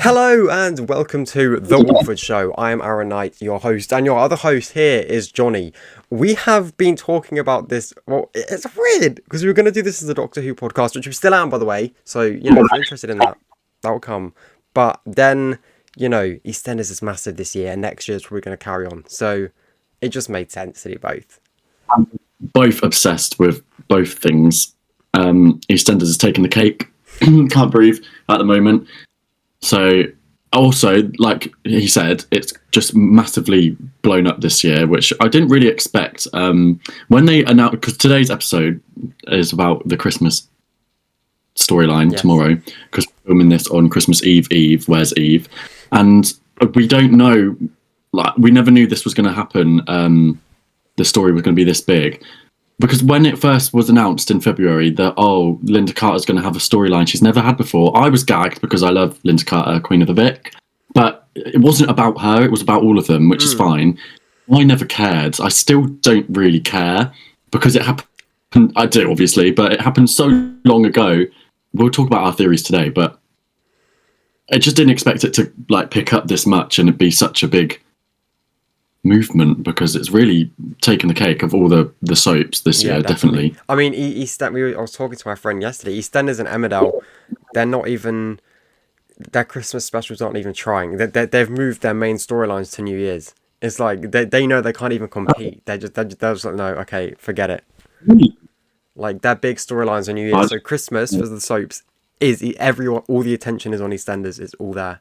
Hello and welcome to The Walford Show. I am Aaron Knight, your host, and your other host here is Johnny. We have been talking about this, well, it's weird, because we were going to do this as a Doctor Who podcast, which we still am, by the way, so, if you're interested in that, that will come. But then, Eastenders is massive this year, and next year is probably going to carry on, so it just made sense to do both. I'm both obsessed with both things. EastEnders has taken the cake, can't breathe at the moment. So, also, like he said, it's just massively blown up this year, which I didn't really expect. When they announced, because today's episode is about the Christmas storyline tomorrow, because we're filming this on Christmas Eve, where's Eve? And we don't know, like, we never knew this was going to happen, the story was going to be this big. Because when it first was announced in February that, Linda Carter's going to have a storyline she's never had before, I was gagged because I love Linda Carter, Queen of the Vic. But it wasn't about her, it was about all of them, which is fine. I never cared. I still don't really care because it happened. I do, obviously, but it happened so long ago. We'll talk about our theories today, but I just didn't expect it to pick up this much and it'd be such a big movement, because it's really taken the cake of all the soaps this year, definitely. I mean, I was talking to my friend yesterday. EastEnders and Emmerdale, they're not even, their Christmas specials aren't even trying. They've moved their main storylines to New Year's. It's like they know they can't even compete. They're just like, no, okay, forget it. Like, their big storylines on New Year's. So Christmas for the soaps is everyone. All the attention is on EastEnders. It's all there.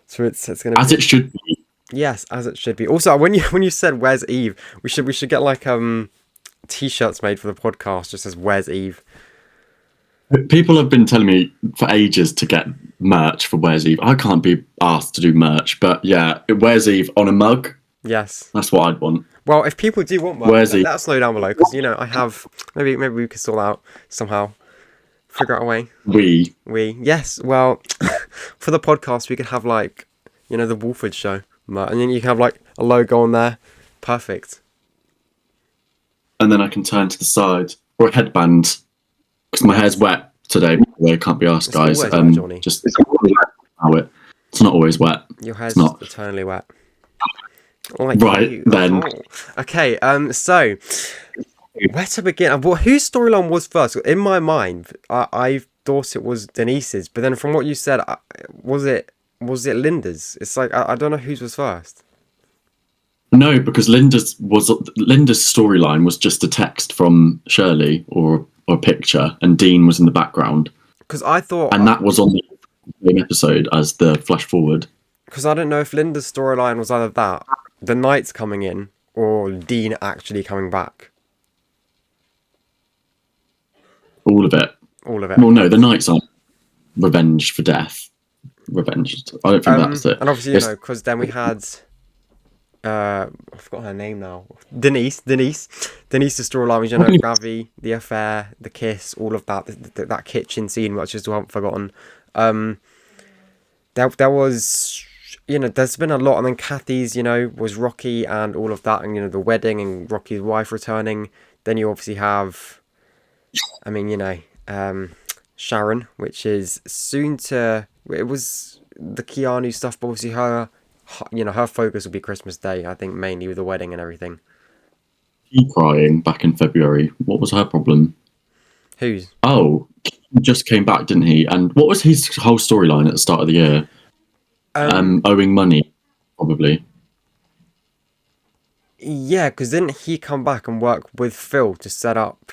So it's gonna as it should be. Yes, as it should be. Also, when you said "Where's Eve," we should get t-shirts made for the podcast. Just says "Where's Eve." People have been telling me for ages to get merch for Where's Eve. I can't be asked to do merch, but yeah, Where's Eve on a mug. Yes, that's what I'd want. Well, if people do want merch, let us know down below, because I have maybe we could sort out somehow. Figure out a way. We yes. Well, for the podcast, we could have the Walford Show. And then you can have a logo on there. Perfect. And then I can turn to the side, or a headband, because my hair's wet today. I can't be asked, guys. It's not always wet. Your hair's not eternally wet. Right then. Okay. So where to begin? Whose storyline was first? In my mind, I thought it was Denise's, but then from what you said, was it Linda's? It's I don't know whose was first. No, because Linda's storyline was just a text from Shirley or a picture, and Dean was in the background. Because I thought, and that was on the same episode as the flash forward. Because I don't know if Linda's storyline was either that, the Knights coming in, or Dean actually coming back. All of it. Well, no, the Knights aren't revenge for death. Revenge. I don't think that's it. And obviously, because then we had I forgot her name now. Denise's storyline was, Ravi, the affair, the kiss, all of that, that kitchen scene, which I still haven't forgotten. There was, there's been a lot, and then Kathy's, was Rocky and all of that, and the wedding and Rocky's wife returning. Then you obviously have, Sharon, which is soon to. It was the Keanu stuff, but obviously her focus will be Christmas Day, I think, mainly with the wedding and everything. He crying back in February. What was her problem? Whose? Oh, he just came back, didn't he? And what was his whole storyline at the start of the year? Owing money, probably. Yeah, because didn't he come back and work with Phil to set up...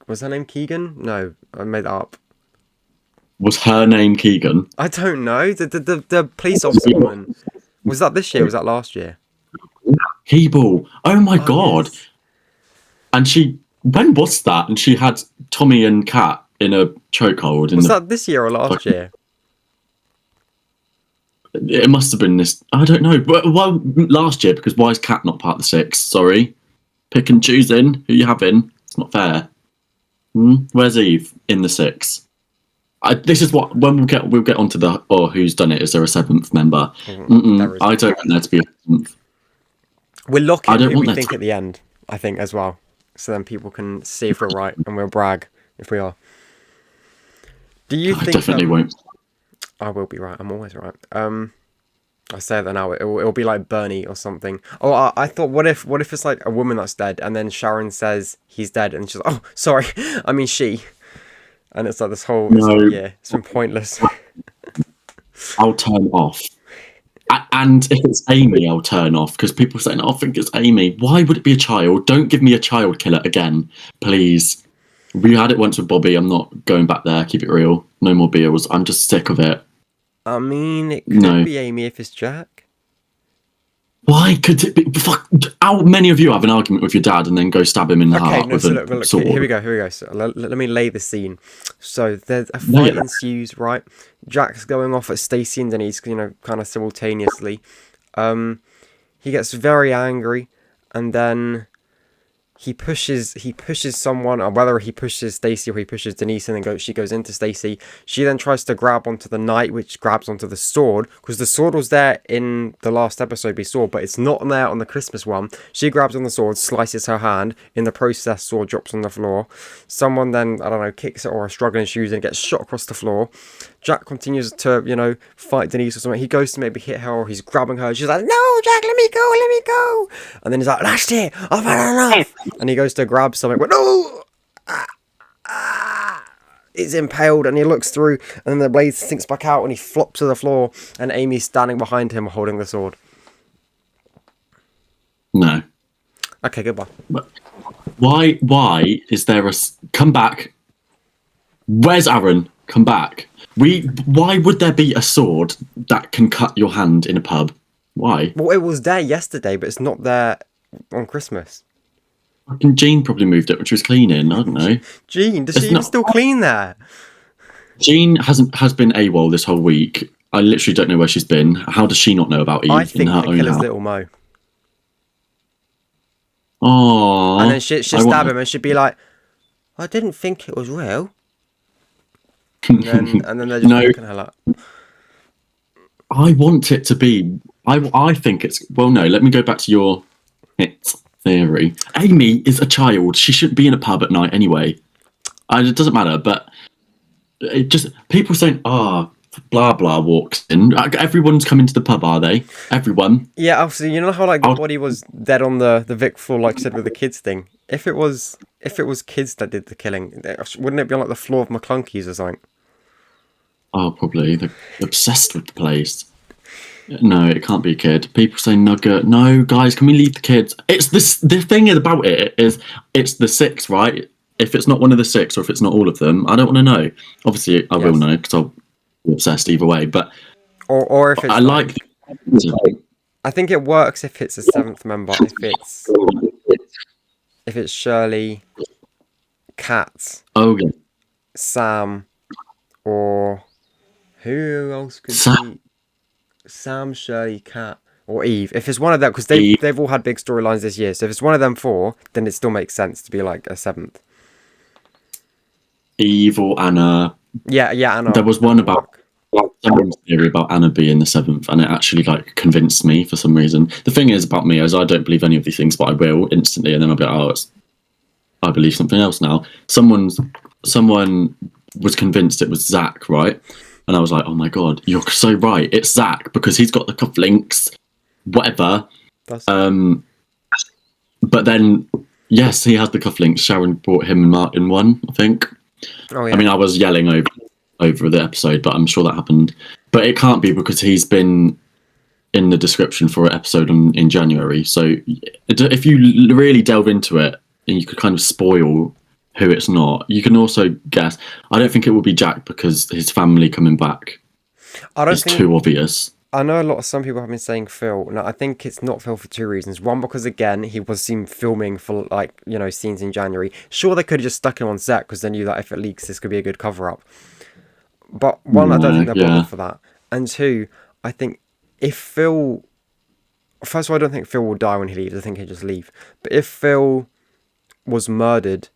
Was her name Keegan? No, I made that up. Was her name Keegan? I don't know. The police officer woman. Was that this year? Or was that last year? Keeble. Oh my god. Yes. And when was that? And she had Tommy and Kat in a chokehold. Was that this year or last year? It must have been this. I don't know. Well, last year, because why is Kat not part of the six? Sorry. Pick and choosing who you having. It's not fair. Where's Eve in the six? This is what when we'll get onto the who's done it. Is there a seventh member? I don't want there to be a seventh. We'll lock in who we think at the end. I think as well. so then people can see if we're right and we'll brag if we are. Do you think? I definitely won't. I will be right. I'm always right. I say that now. It'll be like Bernie or something. Oh, I thought, what if it's like a woman that's dead, and then Sharon says he's dead, and she's like, oh, sorry, I mean she, and it's like this whole, it's like, No, yeah, it's been pointless. I'll turn off. And if it's Amy, I'll turn off because people are saying, "I think it's Amy." Why would it be a child? Don't give me a child killer again, please. We had it once with Bobby. I'm not going back there. Keep it real. No more Beals. I'm just sick of it. I mean, it could No. be Amy if it's Jack. Why could it be? Fuck. How many of you have an argument with your dad and then go stab him in the Okay, heart no, with so a look, sword? here we go. So let me lay the scene. So there's a No, fight yeah. ensues, right? Jack's going off at Stacey and Denise, kind of simultaneously. He gets very angry, and then he pushes someone, or whether he pushes Stacey or he pushes Denise, and then she goes into Stacey. She then tries to grab onto the knight, which grabs onto the sword, because the sword was there in the last episode we saw, but it's not there on the Christmas one. She grabs on the sword, slices her hand. In the process, sword drops on the floor. Someone then, I don't know, kicks it or a struggling shoes and gets shot across the floor. Jack continues to, fight Denise or something. He goes to maybe hit her, or he's grabbing her. She's like, no, Jack, let me go. And then he's like, that's it, I've had enough. And he goes to grab something, but no! It's impaled, and he looks through, and then the blade sinks back out, and he flops to the floor, and Amy's standing behind him holding the sword. No. Okay, goodbye. But why is there come back? Where's Aaron? Come back. Why would there be a sword that can cut your hand in a pub? Why? Well, it was there yesterday, but it's not there on Christmas. Fucking Jean probably moved it when she was cleaning. I don't know. Jean, does she even still clean there? Jean has been AWOL this whole week. I literally don't know where she's been. How does she not know about Eve I in think her the own killer's house? little Mo. Oh. And then she'd stab him, and she'd be like, I didn't think it was real. And then they're just looking at her like... I want it to be. I think it's. Well, no. Let me go back to your theory. Amy is a child. She shouldn't be in a pub at night anyway. It doesn't matter. But it just people saying, blah blah walks in. Everyone's coming to the pub, are they? Everyone. Yeah, obviously, you know how like the body was dead on the Vic floor, like I said with the kids thing. If it was kids that did the killing, wouldn't it be on like the floor of McClunky's or something? Oh, probably. They're obsessed with the place. No, it can't be a kid. People say Nugget. No, guys, can we leave the kids? It's this. The thing about it is, it's the six, right? If it's not one of the six, or if it's not all of them, I don't want to know. Obviously, I will know because I'll be obsessed either way. But or if it's I like. I think it works if it's a seventh member. If it's Shirley, Kat, Sam, or who else could be? Sam, Shirley, Kat, or Eve. If it's one of them, because they've all had big storylines this year. So if it's one of them four, then it still makes sense to be like a seventh. Eve or Anna. Yeah, Anna. There was one about someone's theory about Anna being the seventh, and it actually like convinced me for some reason. The thing is about me is I don't believe any of these things, but I will instantly, and then I'll be like, I believe something else now. Someone was convinced it was Zach, right? And I was like, oh my god, you're so right. It's Zach because he's got the cufflinks, whatever. But then, yes, he has the cufflinks. Sharon brought him and Martin one, I think. Oh yeah. I mean, I was yelling over the episode, but I'm sure that happened. But it can't be because he's been in the description for an episode in January. So if you really delve into it, and you could kind of spoil who it's not. You can also guess. I don't think it will be Jack because his family coming back is too obvious. I know some people have been saying Phil. No, I think it's not Phil for two reasons. One, because again, he was seen filming for scenes in January. Sure, they could have just stuck him on set because they knew that if it leaks, this could be a good cover-up. But one, I don't think they're bothered for that. And two, I think if Phil... First of all, I don't think Phil will die when he leaves. I think he'll just leave. But if Phil was murdered,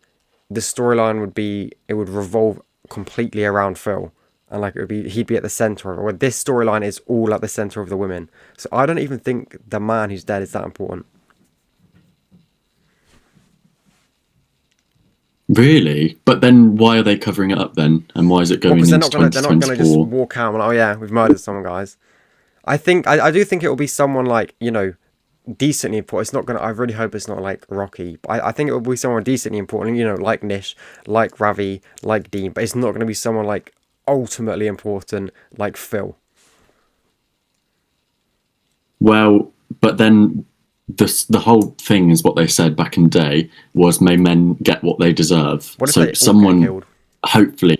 the storyline would revolve completely around Phil, and he'd be at the center of it. Where this storyline is all at the center of the women. So I don't even think the man who's dead is that important. Really? But then why are they covering it up then? And why is it going Because into they're not gonna just 2024? walk out and like, oh yeah, we've murdered someone, guys. I do think it will be someone like, decently important. It's not gonna. I really hope it's not like Rocky, but I think it will be someone decently important. Like Nish, like Ravi, like Dean. But it's not gonna be someone like ultimately important like Phil. Well, but then the whole thing is what they said back in the day was may men get what they deserve. What if So they all get someone killed? hopefully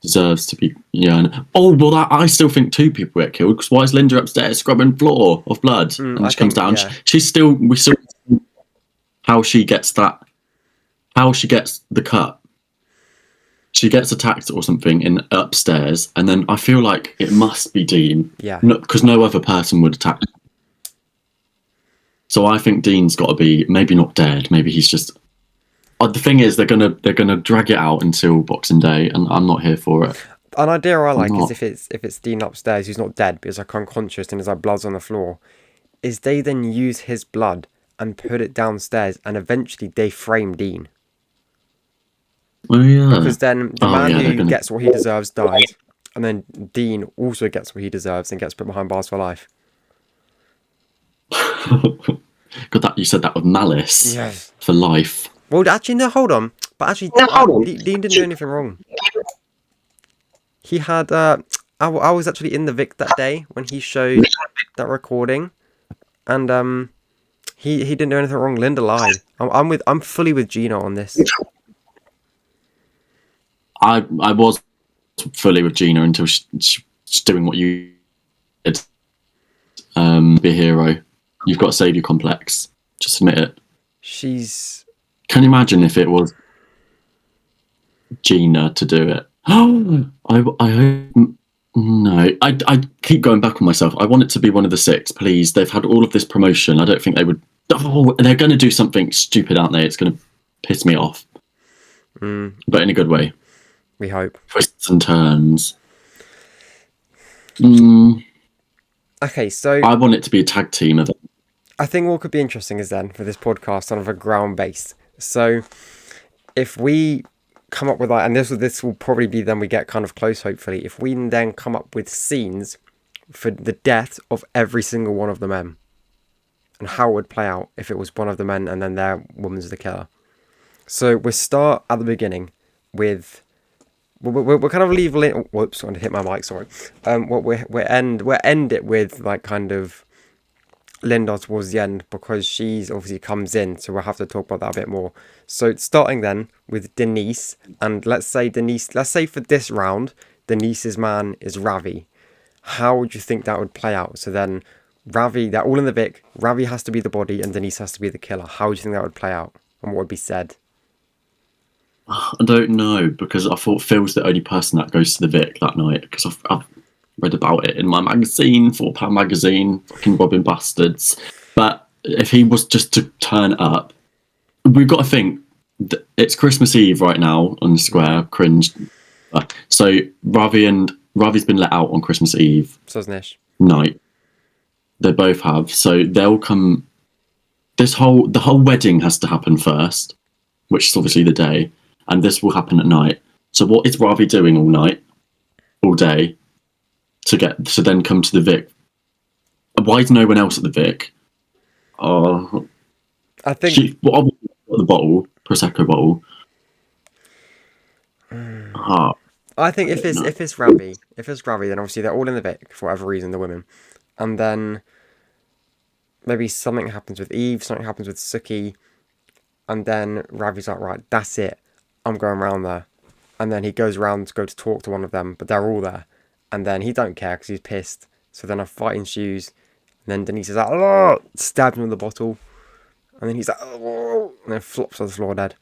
deserves to be. Yeah. I still think two people get killed because why is Linda upstairs scrubbing floor of blood and I she comes think down? yeah. She's still we still how she gets that how she gets the cut. She gets attacked or something in upstairs, and then I feel like it must be Dean. Yeah. Because no other person would attack. So I think Dean's got to be maybe not dead. Maybe he's just. The thing is, they're gonna drag it out until Boxing Day, and I'm not here for it. An idea I like is if it's Dean upstairs who's not dead but is like unconscious and his like blood's on the floor, is they then use his blood and put it downstairs and eventually they frame Dean. Oh yeah. Because then the man who gets what he deserves dies, and then Dean also gets what he deserves and gets put behind bars for life. God, that you said that with malice. Yes. For life. Well, actually, no, hold on. But actually, Dean didn't do anything wrong. He had. I was actually in the Vic that day when he showed that recording, and he didn't do anything wrong. Linda lied. I'm fully with Gina on this. I was fully with Gina until she's doing what you did. Be a hero. You've got a saviour complex. Just admit it. Can you imagine if it was Gina to do it? I hope. No, I keep going back on myself. I want it to be one of the six, please. They've had all of this promotion. I don't think they would. Oh, they're going to do something stupid, aren't they? It's going to piss me off. But in a good way. We hope. Twists and turns. Okay, so I want it to be a tag team event. I think what could be interesting is then for this podcast sort of a ground base. So if we come up with and this will probably be then we get kind of close hopefully, if we then come up with scenes for the death of every single one of the men and how it would play out if it was one of the men and then their woman's the killer. So we'll start at the beginning with we'll kind of leave whoops, I want to hit my mic, sorry. We'll end it with like kind of Linda towards the end because she's obviously comes in, so we'll have to talk about that a bit more. So starting then with Denise, and let's say for this round, Denise's man is Ravi. How would you think that would play out? So then Ravi, they're all in the Vic, Ravi has to be the body and Denise has to be the killer. How would you think that would play out? And what would be said? I don't know, because I thought Phil's the only person that goes to the Vic that night, because I've read about it in my magazine, £4 magazine, fucking robbing bastards. But if he was just to turn up, we've got to think, it's Christmas Eve right now on the square, cringe. So Ravi's been let out on Christmas Eve. So's Nish. Night. They both have. So they'll come, the whole wedding has to happen first, which is obviously the day. And this will happen at night. So what is Ravi doing all night, all day, to then come to the Vic? Why is no one else at the Vic? I think the bottle, Prosecco bottle. I think if it's Ravi, then obviously they're all in the Vic for whatever reason, the women, and then maybe something happens with Eve, something happens with Suki, and then Ravi's like, right, that's it. I'm going around there. And then he goes around to go to talk to one of them, but they're all there. And then he don't care because he's pissed. So then a fight ensues. And then Denise is like, oh, stabs him with the bottle. And then he's like, oh, and then flops on the floor dead.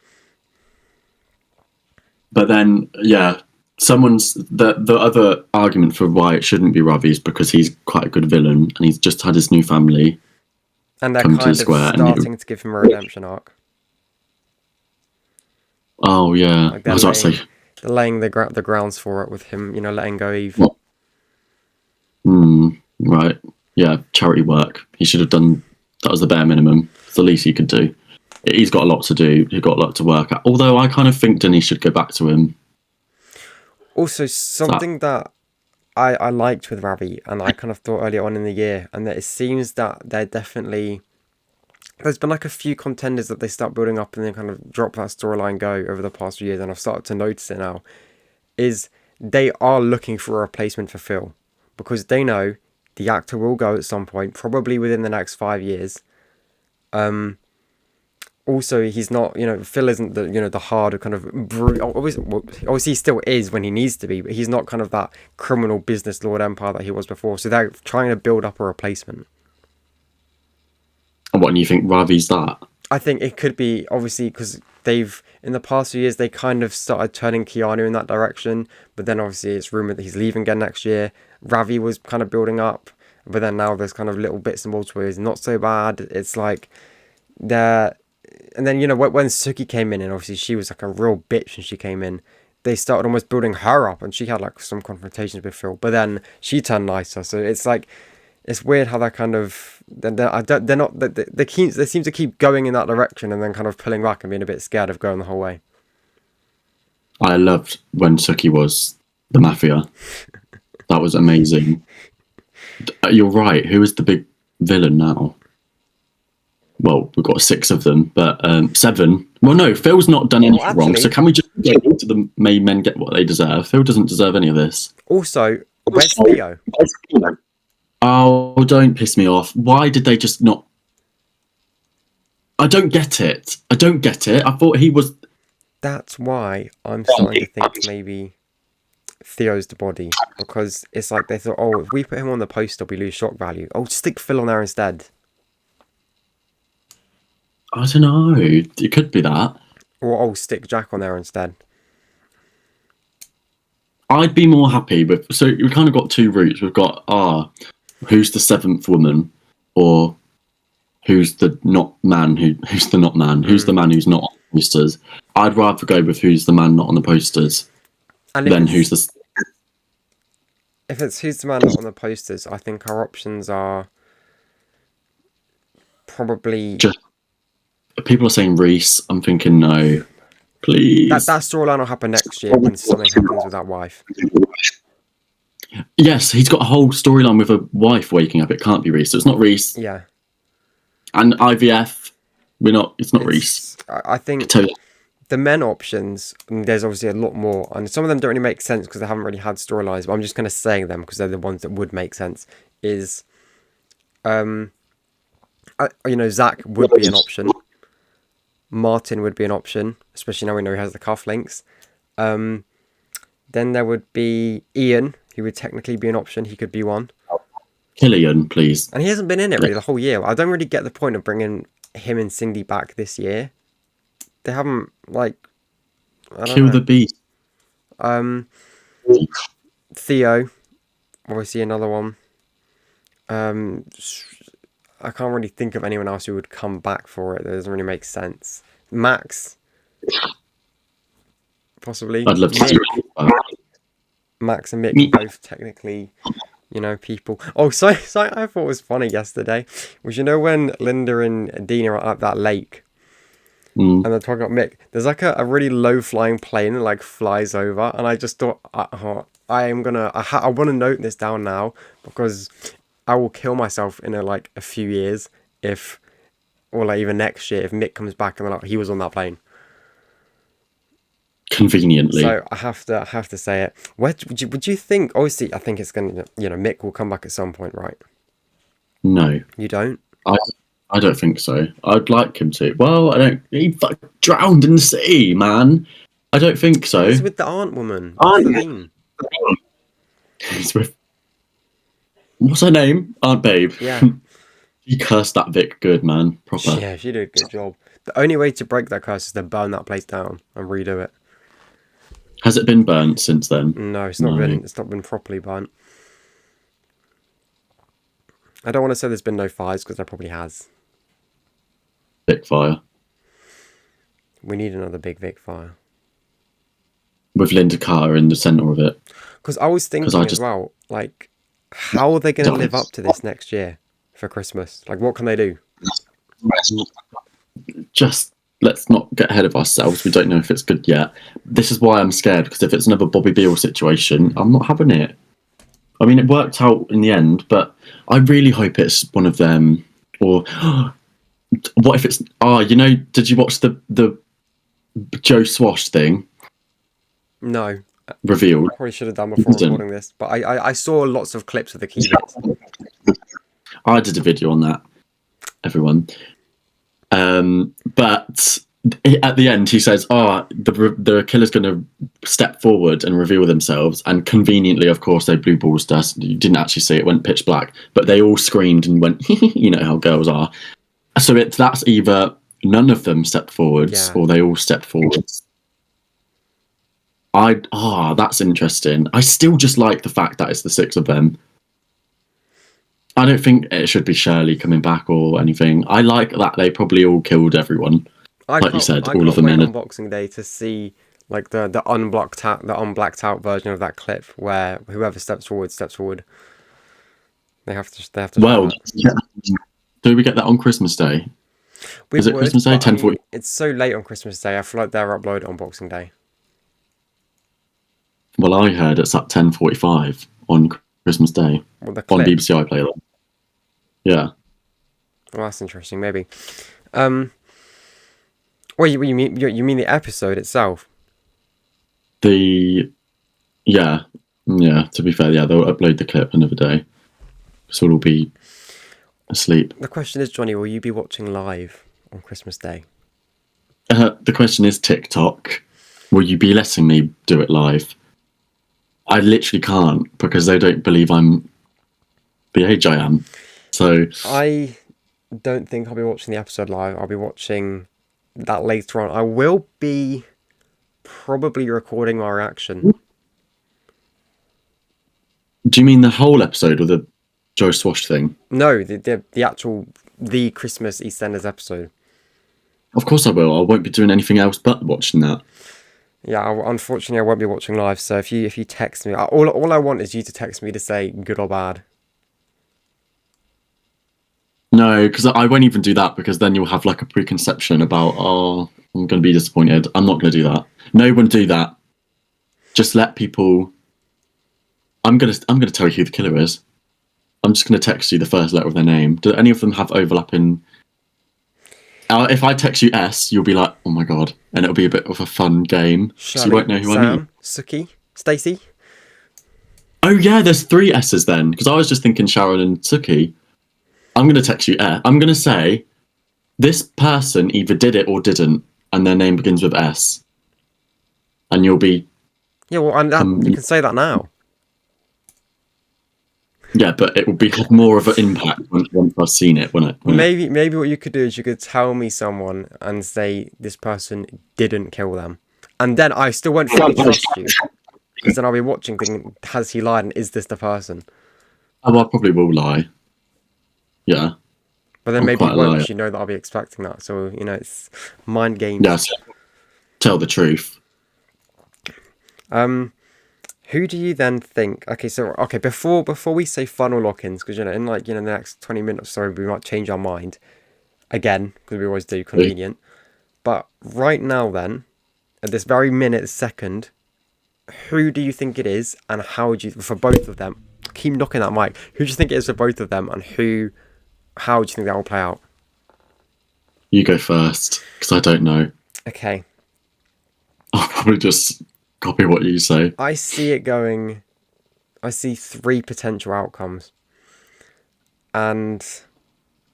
But then, yeah, the other argument for why it shouldn't be Ravi is because he's quite a good villain and he's just had his new family. And they're kind of starting to give him a redemption arc. Oh yeah, like I was about to say they're laying the grounds for it with him, letting go Eve. Right, yeah, charity work. He should have done. That was the bare minimum. It's the least he could do. he's got a lot to do. He's got a lot to work at. Although I kind of think Denise should go back to him. Also, something that I liked with Ravi, and I kind of thought earlier on in the year, and that it seems that they're definitely... There's been like a few contenders that they start building up and then kind of drop that storyline go over the past few years, and I've started to notice it now, is they are looking for a replacement for Phil. Because they know the actor will go at some point, probably within the next 5 years. Also, he's not, Phil isn't the hard kind of obviously he still is when he needs to be, but he's not kind of that criminal business lord empire that he was before. So they're trying to build up a replacement. And what, and you think Ravi's that? I think it could be, obviously, because they've, in the past few years, they kind of started turning Keanu in that direction, but then obviously it's rumoured that he's leaving again next year. Ravi was kind of building up, but then now there's kind of little bits and bobs where he's not so bad. It's like, they're... And then, when Suki came in, and obviously she was like a real bitch when she came in, they started almost building her up, and she had like some confrontations with Phil, but then she turned nicer. So it's like, it's weird how they're kind of, they seem to keep going in that direction and then kind of pulling back and being a bit scared of going the whole way. I loved when Suki was the mafia. That was amazing. You're right. Who is the big villain now? Well, we've got 6 of them, but 7. Well, no, Phil's not done anything wrong, so can we just go to the main men get what they deserve? Phil doesn't deserve any of this. Also, where's Theo? Oh, don't piss me off. Why did they just not... I don't get it. I thought he was... That's why I'm starting to think maybe Theo's the body, because it's like they thought, oh, if we put him on the poster, we lose shock value. Oh, stick Phil on there instead. I don't know. It could be that. Or stick Jack on there instead. I'd be more happy with... So we've kind of got 2 routes. We've got, who's the 7th woman? Or who's the not man? Who's the not man? Who's the man who's not on the posters? I'd rather go with who's the man not on the posters than who's the... If it's who's the man not on the posters, I think our options are probably... People are saying Reese. I'm thinking no. Please. That storyline will happen next year when something happens with that wife. Yes, he's got a whole storyline with a wife waking up. It can't be Reese. So it's not Reese. Yeah. And IVF, it's not Reese. I think the men options, there's obviously a lot more, and some of them don't really make sense because they haven't really had storylines, but I'm just going to say them because they're the ones that would make sense. Is, Zach would be an option. Martin would be an option, especially now we know he has the cufflinks. Then there would be Ian, who would technically be an option. He could be one. Killian, please. And he hasn't been in it really the whole year. I don't really get the point of bringing him and Cindy back this year. They haven't, Kill the beast. Theo, obviously another one. I can't really think of anyone else who would come back for it. That doesn't really make sense. Max, possibly. I'd love to see it. Max and Mick are both technically, people. Oh, so I thought was funny yesterday was when Linda and Dean are at that lake and they're talking about Mick. There's like a really low flying plane that like flies over, and I just thought I want to note this down now because I will kill myself in a few years or even next year if Mick comes back and he was on that plane. Conveniently. So I have to say it. Would you think? Obviously, I think it's gonna. Mick will come back at some point, right? No, you don't. I don't think so. I'd like him to. Well, I don't. He drowned in the sea, man. I don't think so. He's with the aunt woman. He's with. What's her name? Aunt Babe. Yeah. He cursed that Vic good, man. Proper. Yeah, she did a good job. The only way to break that curse is to burn that place down and redo it. Has it been burnt since then? No, it's not been. It's not been properly burnt. I don't want to say there's been no fires because there probably has. Vic fire. We need another big Vic fire. With Linda Carter in the centre of it. Because I was thinking as well, how are they going to live up to this next year for Christmas? What can they do? just let's not get ahead of ourselves. We don't know if it's good yet. This is why I'm scared, because if it's another Bobby Beale situation, I'm not having it. I mean, it worked out in the end, but I really hope it's one of them. Or what if it's? Did you watch the Joe Swash thing No, revealed? probably should have done before recording this, but I saw lots of clips of the key bits. I did a video on that, everyone. But at the end, he says, the killer's going to step forward and reveal themselves. And conveniently, of course, they blue balls dust. You didn't actually see it, went pitch black. But they all screamed and went, you know how girls are. So that's either none of them stepped forwards or they all stepped forwards. That's interesting. I still just like the fact that it's the 6 of them. I don't think it should be Shirley coming back or anything. I like that they probably all killed everyone. Like you said, all of the men. On Boxing Day to see like the unblacked out version of that clip where whoever steps forward. They have to. Well, do we get that on Christmas Day? Is it Christmas Day? 10:40. It's so late on Christmas Day. I feel like they're uploaded on Boxing Day. Well, I heard it's at 10:45 on Christmas Day on BBC iPlayer. Yeah. Well, that's interesting. Maybe. Well, you mean the episode itself? Yeah. To be fair, they'll upload the clip another day, so we'll be asleep. The question is, Johnny, will you be watching live on Christmas Day? The question is, TikTok, will you be letting me do it live? I literally can't, because they don't believe I'm the age I am. So I don't think I'll be watching the episode live. I'll be watching that later on. I will be probably recording my reaction. Do you mean the whole episode or the Joe Swash thing? No, the actual Christmas Eastenders episode. Of course I will. I won't be doing anything else but watching that. Yeah, unfortunately I won't be watching live. So if you text me, all I want is you to text me to say good or bad. No, because I won't even do that, because then you'll have like a preconception about, I'm going to be disappointed. I'm not going to do that. No one do that. Just let people. I'm gonna tell you who the killer is. I'm just going to text you the first letter of their name. Do any of them have overlapping? If I text you S, you'll be like, oh my god, and it'll be a bit of a fun game. Shirley, so you won't know who I mean. Suki, Stacey. Oh yeah, there's 3 S's then, because I was just thinking Sharon and Suki. I'm going to text you S. I'm going to say, this person either did it or didn't, and their name begins with S. And you'll be... Yeah, well, you can say that now. Yeah, but it will be more of an impact once I've seen it. Maybe what you could do is you could tell me someone and say this person didn't kill them. And then I still won't fully trust you. Because then I'll be watching thinking, has he lied and is this the person? Oh, I probably will lie. Yeah. But then maybe once you know that I'll be expecting that. So, it's mind games. Yes. Tell the truth. Who do you then think? Okay, before we say final lock-ins, because in the next 20 minutes or so we might change our mind again, because we always do, convenient. But right now then, at this very second, who do you think it is, and how do you, for both of them? Keep knocking that mic. Who do you think it is for both of them, and how do you think that will play out? You go first, because I don't know. Okay. I'll probably just copy what you say. I see 3 potential outcomes. And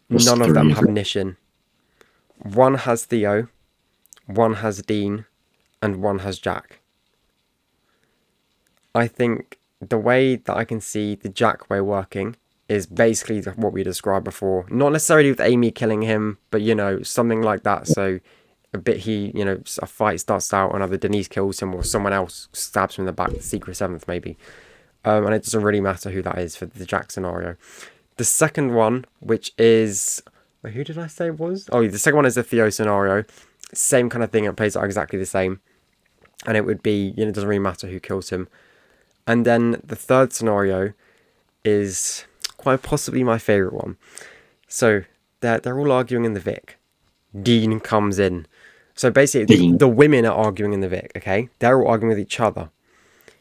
none of them have Nishin. One has Theo, one has Dean, and one has Jack. I think the way that I can see the Jack way working is basically what we described before. Not necessarily with Amy killing him, but, something like that. So a fight starts out and either Denise kills him or someone else stabs him in the back, the Secret Seventh maybe. And it doesn't really matter who that is for the Jack scenario. The second one, which is... Who did I say it was? Oh, the second one is the Theo scenario. Same kind of thing, it plays out exactly the same. And it would be, it doesn't really matter who kills him. And then the third scenario is quite possibly my favourite one. So, they're all arguing in the Vic. Dean comes in. So basically, Dean. the women are arguing in the Vic, okay? They're all arguing with each other.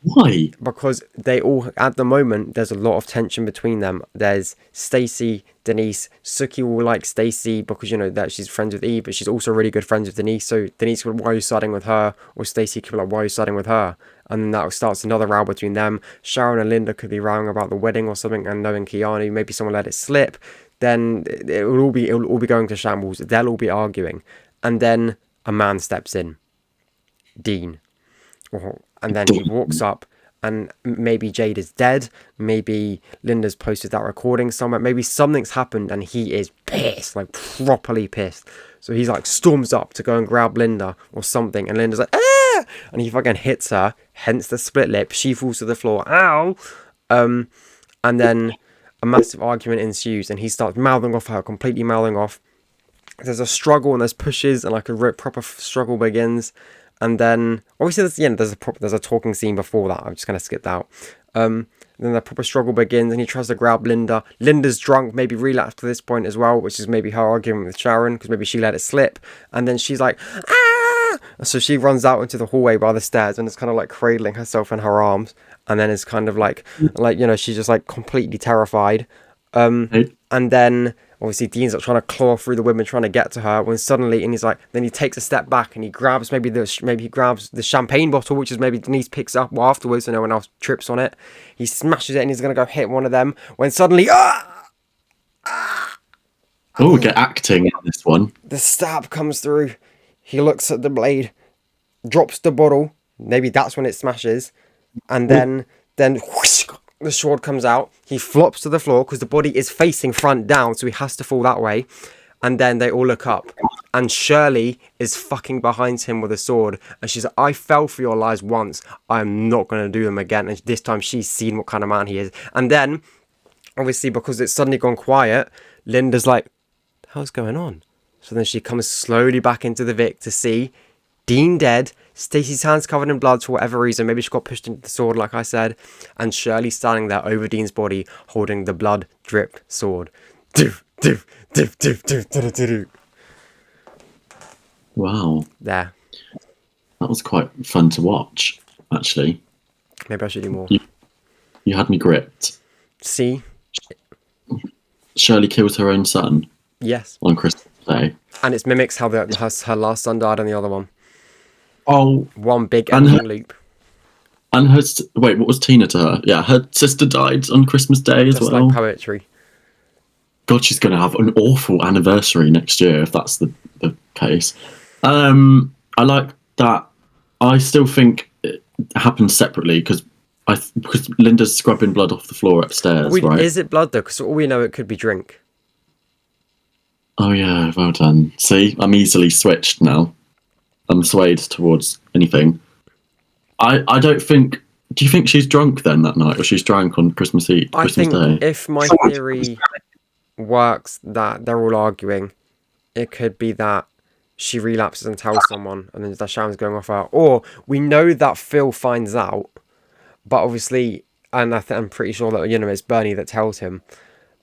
Why? Because they all, at the moment, there's a lot of tension between them. There's Stacey, Denise. Suki will like Stacey because, you know, that she's friends with Eve, but she's also really good friends with Denise. So Denise will, why are you siding with her? Or Stacey could be like, why are you siding with her? And then that starts another row between them. Sharon and Linda could be rowing about the wedding or something, and knowing Keanu, maybe someone let it slip. Then it will all be going to shambles. They'll all be arguing. And then a man steps in. Dean. And then he walks up, and maybe Jade is dead. Maybe Linda's posted that recording somewhere. Maybe something's happened, and he is pissed, like properly pissed. So he's like storms up to go and grab Linda or something, and Linda's like, ah! And he fucking hits her, hence the split lip. She falls to the floor, ow! And then a massive argument ensues, and he starts mouthing off her, completely mouthing off. There's a struggle, and there's pushes, and like a proper struggle begins. And then, obviously, there's a talking scene before that. I'm just going to skip that out. Then the proper struggle begins, and he tries to grab Linda. Linda's drunk, maybe relapsed to this point as well, which is maybe her argument with Sharon, because maybe she let it slip. And then she's like, ah! So she runs out into the hallway by the stairs, and is kind of like cradling herself in her arms. And then it's kind of like, you know, she's just like completely terrified. And then obviously Dean's like trying to claw through the women, trying to get to her, when suddenly, and he's like, then he takes a step back and he grabs maybe he grabs the champagne bottle, which is maybe Denise picks up afterwards, so no one else trips on it. He smashes it, and he's gonna go hit one of them, when suddenly, we get acting in this one. the stab comes through. He looks at the blade, drops the bottle, maybe that's when it smashes, and then whoosh, the sword comes out. He flops to the floor because the body is facing front down, so he has to fall that way. And then they all look up, and Shirley is fucking behind him with a sword, and she's like, I fell for your lies once, I'm not going to do them again. And this time she's seen what kind of man he is. And then, obviously, because it's suddenly gone quiet, Linda's like, the hell's going on? So then she comes slowly back into the Vic to see Dean dead, Stacey's hands covered in blood for whatever reason. Maybe she got pushed into the sword, like I said. And Shirley standing there over Dean's body, holding the blood-dripped sword. Wow. There. That was quite fun to watch, actually. Maybe I should do more. You had me gripped. See? Shirley kills her own son. Yes. On Christmas Day. And it mimics how her last son died on the other one. Oh. One big ending loop. And wait, what was Tina to her? Yeah, her sister died on Christmas Day as well. Just like poetry. God, she's going to have an awful anniversary next year if that's the case. I like that. I still think it happens separately because Linda's scrubbing blood off the floor upstairs, right? Is it blood though? Because all we know, it could be drink. Oh yeah, well done. See, I'm easily switched now. I'm swayed towards anything. I don't think. Do you think she's drunk then that night, or she's drunk on Christmas Eve? I Christmas think Day? if my theory works, that they're all arguing, it could be that she relapses and tells someone, and then the Sharon's going off her. Or we know that Phil finds out, but obviously, and I'm pretty sure that it's Bernie that tells him.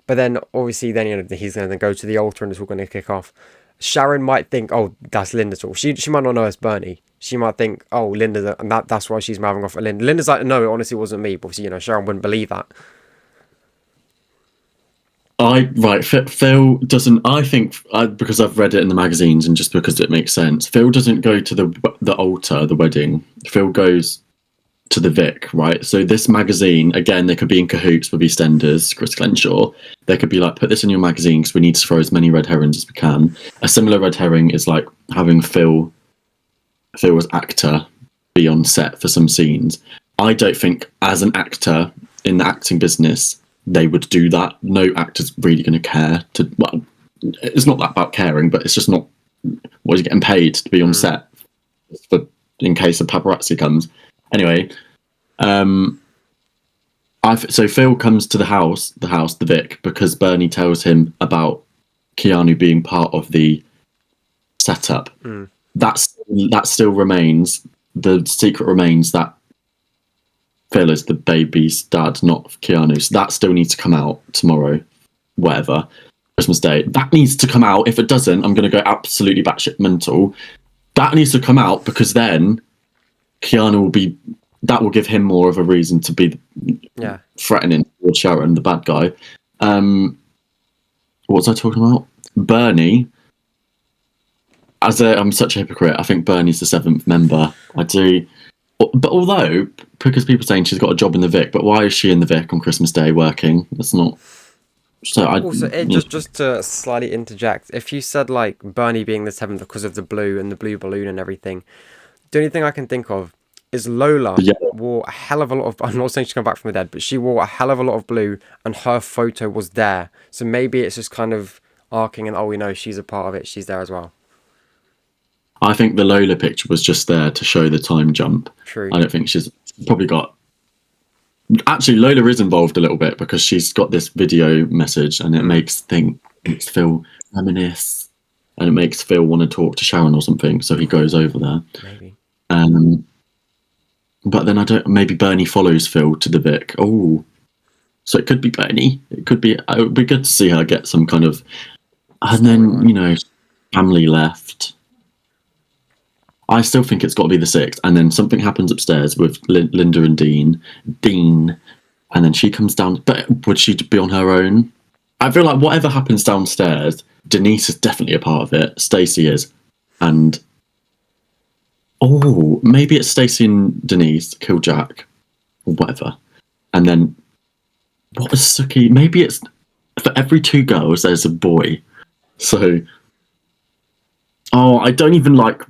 But then obviously, then he's going to go to the altar and it's all going to kick off. Sharon might think, oh, that's Linda's all. She might not know it's Bernie. She might think, oh, Linda's, and that's why she's mouthing off at Linda. Linda's like, no, honestly, it wasn't me. But obviously, Sharon wouldn't believe that. Phil doesn't. I think because I've read it in the magazines and just because it makes sense. Phil doesn't go to the altar, the wedding. Phil goes to the Vic, right? So this magazine, again, they could be in cahoots with EastEnders, Chris Glenshaw. They could be like, put this in your magazine because we need to throw as many red herrings as we can. A similar red herring is like having Phil as actor be on set for some scenes. I don't think as an actor in the acting business they would do that. No actor's really going to care to. Well, it's not that about caring, but it's just not. What is he getting paid to be on set for in case a paparazzi comes? Anyway, so Phil comes to the Vic, because Bernie tells him about Keanu being part of the setup. That still remains. The secret remains that Phil is the baby's dad, not Keanu. So that still needs to come out tomorrow, whatever. Christmas Day. That needs to come out. If it doesn't, I'm going to go absolutely batshit mental. That needs to come out because then Keanu will be. That will give him more of a reason to be threatening towards Sharon, the bad guy. What was I talking about? Bernie. I'm such a hypocrite. I think Bernie's the 7th member. I do. But although, because people are saying she's got a job in the Vic, but why is she in the Vic on Christmas Day working? That's not. So just to slightly interject, if you said like Bernie being the 7th because of the blue and the blue balloon and everything, the only thing I can think of is Lola wore a hell of a lot of. I'm not saying she's come back from the dead, but she wore a hell of a lot of blue, and her photo was there. So maybe it's just kind of arcing, and we know she's a part of it. She's there as well. I think the Lola picture was just there to show the time jump. True. I don't think she's probably got. Actually, Lola is involved a little bit because she's got this video message, and it makes Phil reminisce, and it makes Phil want to talk to Sharon or something. So he goes over there. Maybe. But then maybe Bernie follows Phil to the Vic. Oh, so it could be Bernie. It could be. It would be good to see her get some kind of, and then family left. I still think it's got to be the 6th, and then something happens upstairs with Linda and Dean, and then she comes down. But would she be on her own? I feel like whatever happens downstairs, Denise is definitely a part of it. Stacey is, and maybe it's Stacey and Denise kill Jack, or whatever, and then what was Sookie? Maybe it's for every 2 girls there's a boy. So, I don't even like.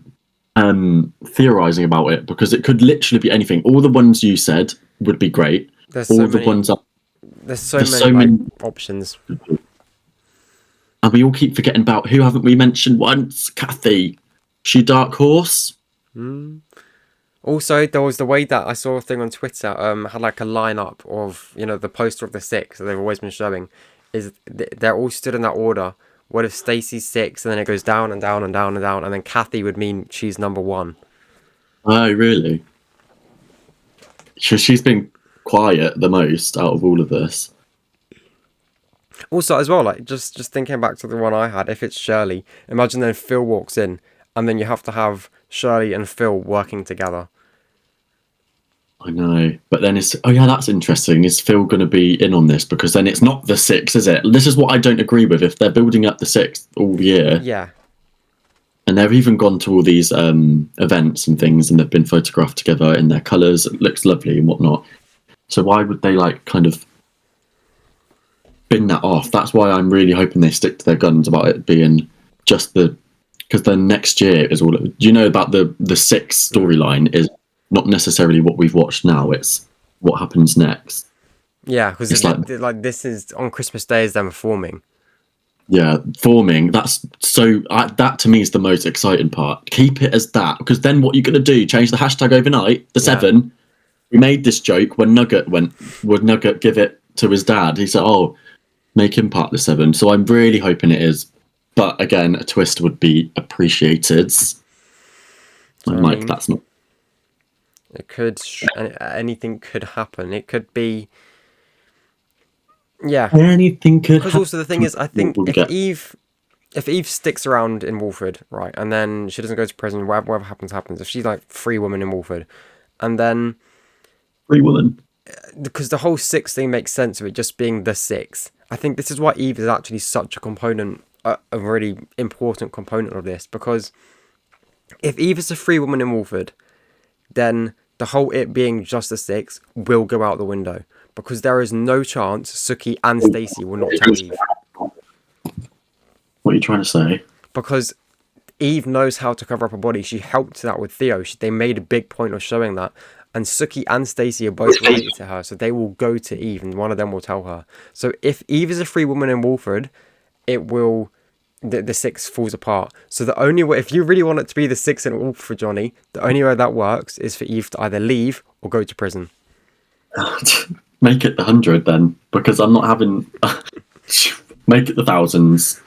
Theorizing about it because it could literally be anything. All the ones you said would be great. There's so many options. And we all keep forgetting about who haven't we mentioned once? Kathy. She dark horse. Also, there was the way that I saw a thing on Twitter had like a lineup of the poster of the 6 that they've always been showing. Is they're all stood in that order. What if Stacey's 6 and then it goes down and down and down and down, and then Kathy would mean she's number 1? Oh, really? She's been quiet the most out of all of this. Also, as well, like just thinking back to the one I had, if it's Shirley, imagine then Phil walks in, and then you have to have Shirley and Phil working together. I know, but then that's interesting. Is Phil going to be in on this? Because then it's not the 6, is it? This is what I don't agree with. If they're building up the 6th all year, and they've even gone to all these events and things, and they've been photographed together in their colours, it looks lovely and whatnot. So why would they kind of bin that off? That's why I'm really hoping they stick to their guns about it being just because then next year is all. Do you know about the 6 storyline is not necessarily what we've watched now, it's what happens next. Yeah, because it's like this is on Christmas Day is them forming. Yeah, forming. That's so. That to me is the most exciting part. Keep it as that, because then what you're gonna do? Change the hashtag overnight. The 7. We made this joke when Nugget would Nugget give it to his dad. He said, "Oh, make him part of the 7." So I'm really hoping it is. But again, a twist would be appreciated. Mike, that's not. It could. Anything could happen. It could be. Yeah. Anything could. Because also the thing is, I think if Eve sticks around in Walford, right, and then she doesn't go to prison, whatever happens. If she's like free woman in Walford, and then free woman, because the whole 6 thing makes sense of it just being the 6. I think this is why Eve is actually such a component, a really important component of this. Because if Eve is a free woman in Walford, then the whole it being just a 6 will go out the window. Because there is no chance Sookie and Stacey will not tell Eve. What are you trying to say? Because Eve knows how to cover up her body. She helped that with Theo. They made a big point of showing that. And Sookie and Stacey are both related to her. So they will go to Eve and one of them will tell her. So if Eve is a free woman in Walford, it will... The 6 falls apart. So the only way... If you really want it to be the 6 in Walford, Johnny, the only way that works is for Eve to either leave or go to prison. Make it the 100 then, because I'm not having. Make it the thousands.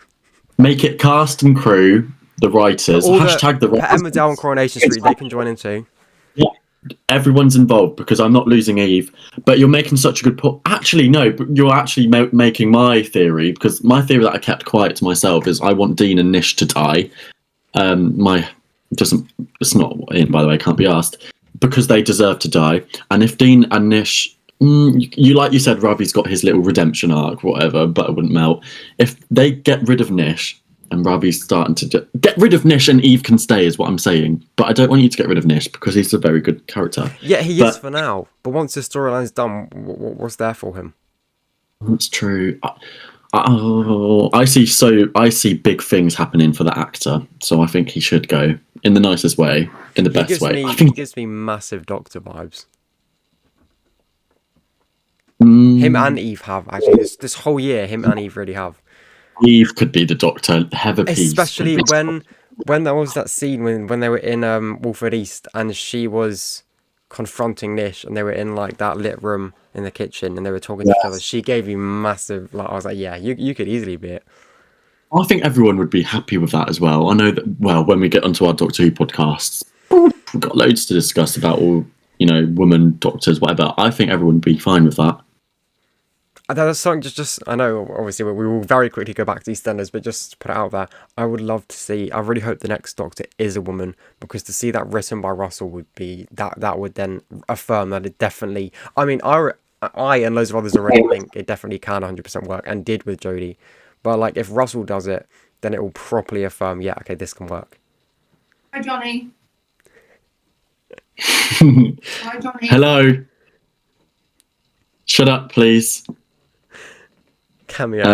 Make it cast and crew, the writers. Hashtag the writers. Emmerdale and Coronation Street, they can join in too. Yeah, everyone's involved because I'm not losing Eve. But you're making such a good point. Actually, no, but you're actually making my theory, because my theory that I kept quiet to myself is I want Dean and Nish to die. My doesn't. It's not in, by the way. Can't be asked, because they deserve to die. And if Dean and Nish, you like you said, Ravi's got his little redemption arc, whatever. Butter wouldn't melt. If they get rid of Nish, and Ravi's starting to get rid of Nish, and Eve can stay, is what I'm saying. But I don't want you to get rid of Nish because he's a very good character. Yeah, he is for now. But once the storyline's done, what's there for him? That's true. I see big things happening for the actor, so I think he should go in the nicest way, in the best way. He gives me massive Doctor vibes. Him and Eve have actually this whole year. Him and Eve really have. Eve could be the Doctor. Heather Peace. Especially when there was that scene when they were in Walford East and she was confronting Nish and they were in like that lit room in the kitchen and they were talking to each other. She gave you massive. Like I was like, yeah, you could easily be it. I think everyone would be happy with that as well. I know that. Well, when we get onto our Doctor Who podcasts, we've got loads to discuss about all women doctors, whatever. I think everyone would be fine with that. There's something just I know obviously we will very quickly go back to Eastenders, but just to put it out there, I would love to see. I really hope the next Doctor is a woman, because to see that written by Russell would be that would then affirm that it definitely. I mean, I and loads of others already think it definitely can 100% work and did with Jodie, but like if Russell does it, then it will properly affirm. Yeah, okay, this can work. Hi, Johnny. Hi, Johnny. Hello. Shut up, please. Cameo.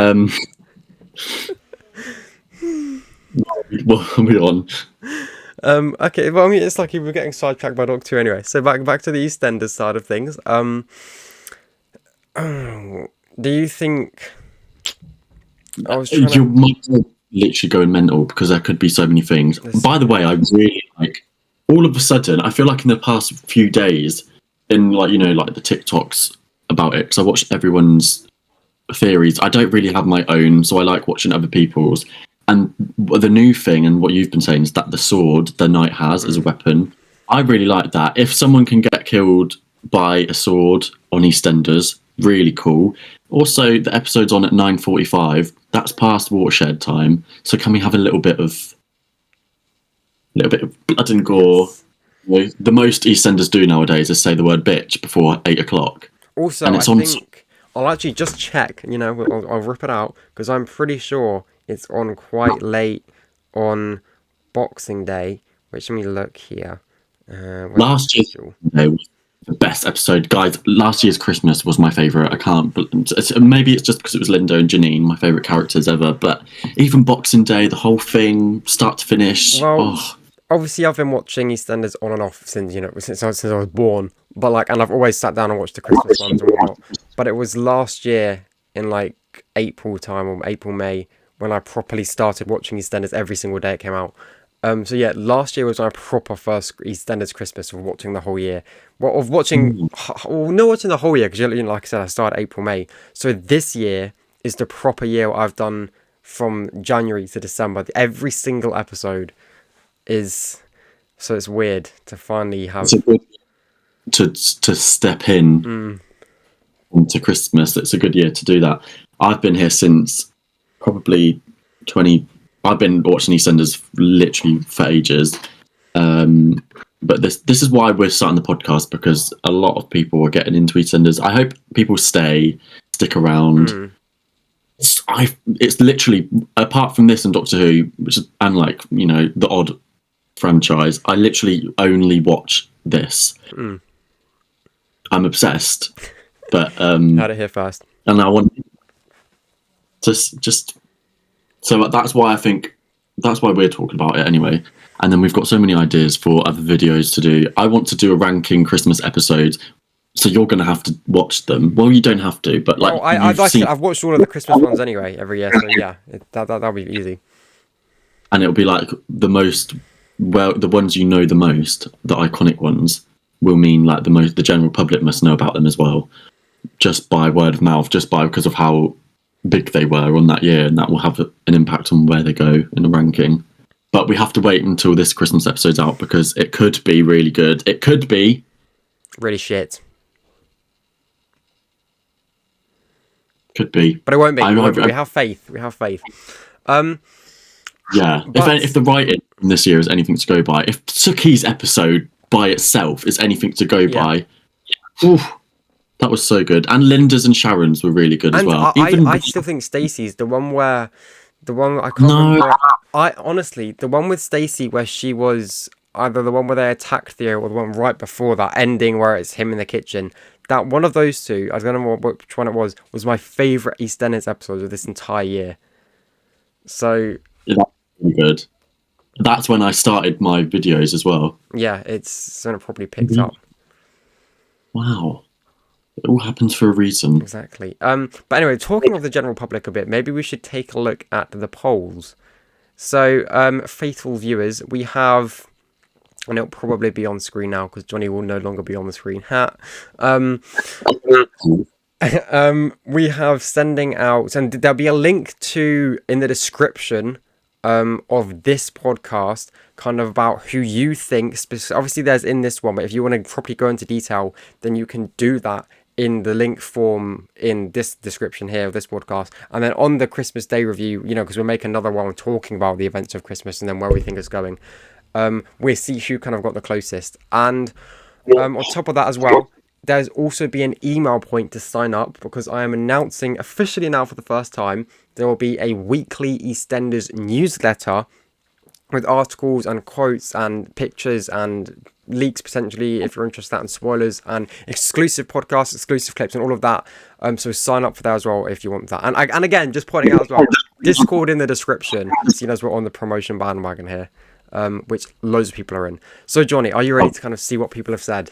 Well, we're on. Okay, well, I mean, it's like we're getting sidetracked by Doctor Who anyway. So back to the EastEnders side of things. Do you think? You might literally going mental because there could be so many things. By the way, I really like. All of a sudden, I feel like in the past few days, in like the TikToks about it, because I watched everyone's theories. I don't really have my own, so I like watching other people's. And the new thing, and what you've been saying, is that the sword the knight has as a weapon. I really like that. If someone can get killed by a sword on EastEnders, really cool. Also, the episode's on at 9:45. That's past watershed time. So can we have a little bit of blood and gore? The most EastEnders do nowadays is say the word bitch before 8 o'clock. Also, and it's I think I'll actually just check. I'll rip it out because I'm pretty sure it's on quite late on Boxing Day. Which let me look here. Last year's was the best episode, guys. Last year's Christmas was my favourite. I can't. Maybe it's just because it was Linda and Janine, my favourite characters ever. But even Boxing Day, the whole thing, start to finish. Well, obviously, I've been watching EastEnders on and off since I was born. But and I've always sat down and watched the Christmas ones and whatnot. But it was last year in like April time or April, May when I properly started watching EastEnders every single day it came out. So yeah, last year was my proper first EastEnders Christmas of watching the whole year. Not watching the whole year because like I said, I started April, May. So this year is the proper year I've done from January to December. Every single episode is. So it's weird to finally have. To step in into Christmas. It's a good year to do that. I've been here since probably 20. I've been watching EastEnders literally for ages. But this is why we're starting the podcast, because a lot of people are getting into EastEnders. I hope people stick around. It's literally, apart from this and Doctor Who, and the odd franchise, I literally only watch this. I'm obsessed, but had it here first, and I want just so that's why we're talking about it anyway. And then we've got so many ideas for other videos to do. I want to do a ranking Christmas episode, so you're going to have to watch them. Well, you don't have to, but I've watched all of the Christmas ones anyway every year, so yeah, that'll be easy. And it'll be like the ones the most, the iconic ones, will mean like the general public must know about them as well, just by word of mouth, because of how big they were on that year, and that will have an impact on where they go in the ranking. But we have to wait until this Christmas episode's out, because it could be really good. It could be really shit. Could be. But it won't be. I It won't be. hope- We have faith. We have faith. Yeah. But- If the writing from this year is anything to go by, if Suki's episode by itself is anything to go by, oof, that was so good. And Linda's and Sharon's were really good as And well. I still think Stacey's the one I can't remember. I honestly, the one with Stacey where she was either the one where they attacked Theo or the one right before that ending where it's him in the kitchen. That one of those two, I don't know which one it was my favourite Eastenders episode of this entire year. So Yeah, that's really good. That's when I started my videos as well. yeah, it's when it probably picked up. Wow. It all happens for a reason. Exactly. But anyway, talking of the general public a bit, maybe we should take a look at the polls. So, faithful viewers, we have, and it'll probably be on screen now because Johnny will no longer be on the screen. We have sending out, and there'll be a link to in the description of this podcast, kind of about who you think. Obviously, there's in this one, but if you want to properly go into detail, then you can do that in the link form in this description here of this podcast. And then on the Christmas Day review, because we'll make another one talking about the events of Christmas and then where we think it's going. We'll see who kind of got the closest. And on top of that as well, there's also be an email point to sign up because I am announcing officially now for the first time, there will be a weekly EastEnders newsletter with articles and quotes and pictures and leaks potentially if you're interested in spoilers and exclusive podcasts, exclusive clips and all of that. So sign up for that as well if you want that. And again, just pointing out as well, Discord in the description, seeing as we're on the promotion bandwagon here, which loads of people are in. So Johnny, are you ready to kind of see what people have said?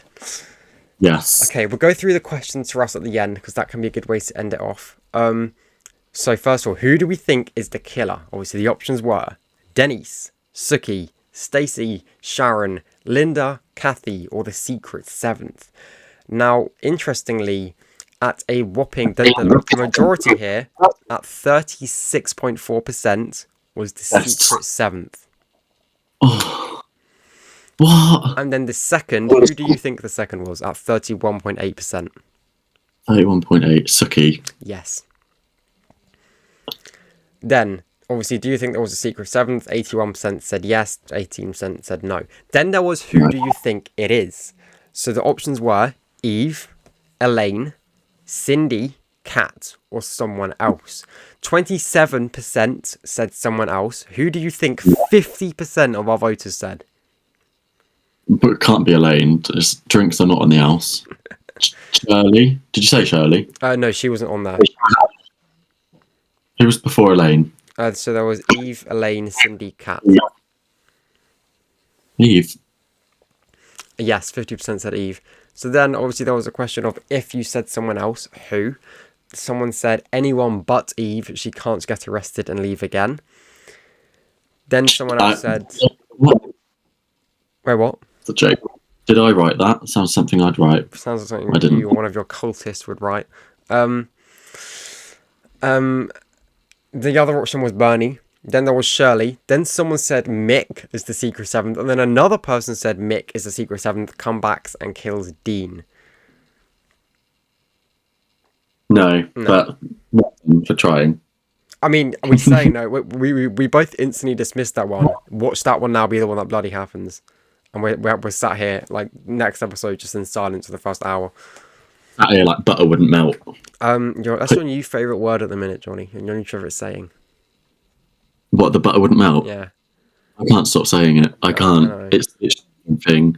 Yes. Okay, we'll go through the questions for us at the end because that can be a good way to end it off. So first of all, who do we think is the killer? Obviously the options were Denise, Suki, Stacey, Sharon, Linda, Kathy, or the secret seventh. Now, interestingly, at a whopping, the majority here, at 36.4%, was the secret seventh. Oh, what? And then the second, who do you think the second was? At 31.8%. 31.8. Suki. Yes. Then, obviously, do you think there was a secret seventh? 81% said yes, 18% said no. Then there was who do you think it is? So the options were Eve, Elaine, Cindy, Kat, or someone else. 27% said someone else. Who do you think 50% of our voters said? But it can't be Elaine. Drinks are not on the house. Shirley. Did you say Shirley? No, she wasn't on there. Who was before Elaine? So there was Eve, Elaine, Cindy, Kat. Eve. Yes, 50% said Eve. So then, obviously, there was a question of if you said someone else, who? Someone said anyone but Eve. She can't get arrested and leave again. Then someone else said... What? Wait, what? The joke. Did I write that? Sounds something I'd write. Sounds like something I didn't. you or one of your cultists would write. The other option was Bernie. Then there was Shirley. Then someone said Mick is the secret seventh. And then another person said Mick is the secret seventh, comebacks and kills Dean. No, but for trying. I mean, are we saying no? We both instantly dismissed that one. Watch that one now be the one that bloody happens. And we're sat here, like, next episode just in silence for the first hour. Sat here like butter wouldn't melt. That's your new favourite word at the minute, Johnny. Your new favourite saying. What, the butter wouldn't melt? Yeah. I can't stop saying it. I can't. I know. It's a thing.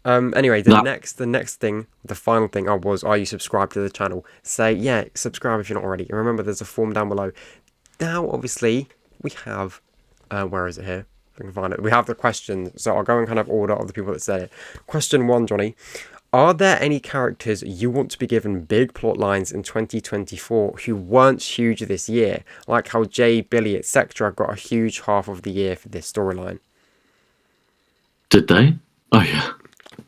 Anyway, the next thing, the final thing was, are you subscribed to the channel? Say, yeah, subscribe if you're not already. And remember, there's a form down below. Now, obviously, we have, where is it here? If I can find it. We have the questions. So I'll go in kind of order of the people that said it. Question 1, Johnny. Are there any characters you want to be given big plot lines in 2024 who weren't huge this year? Like how Jay, Billy, etc. got a huge half of the year for this storyline. Did they? Oh, yeah. I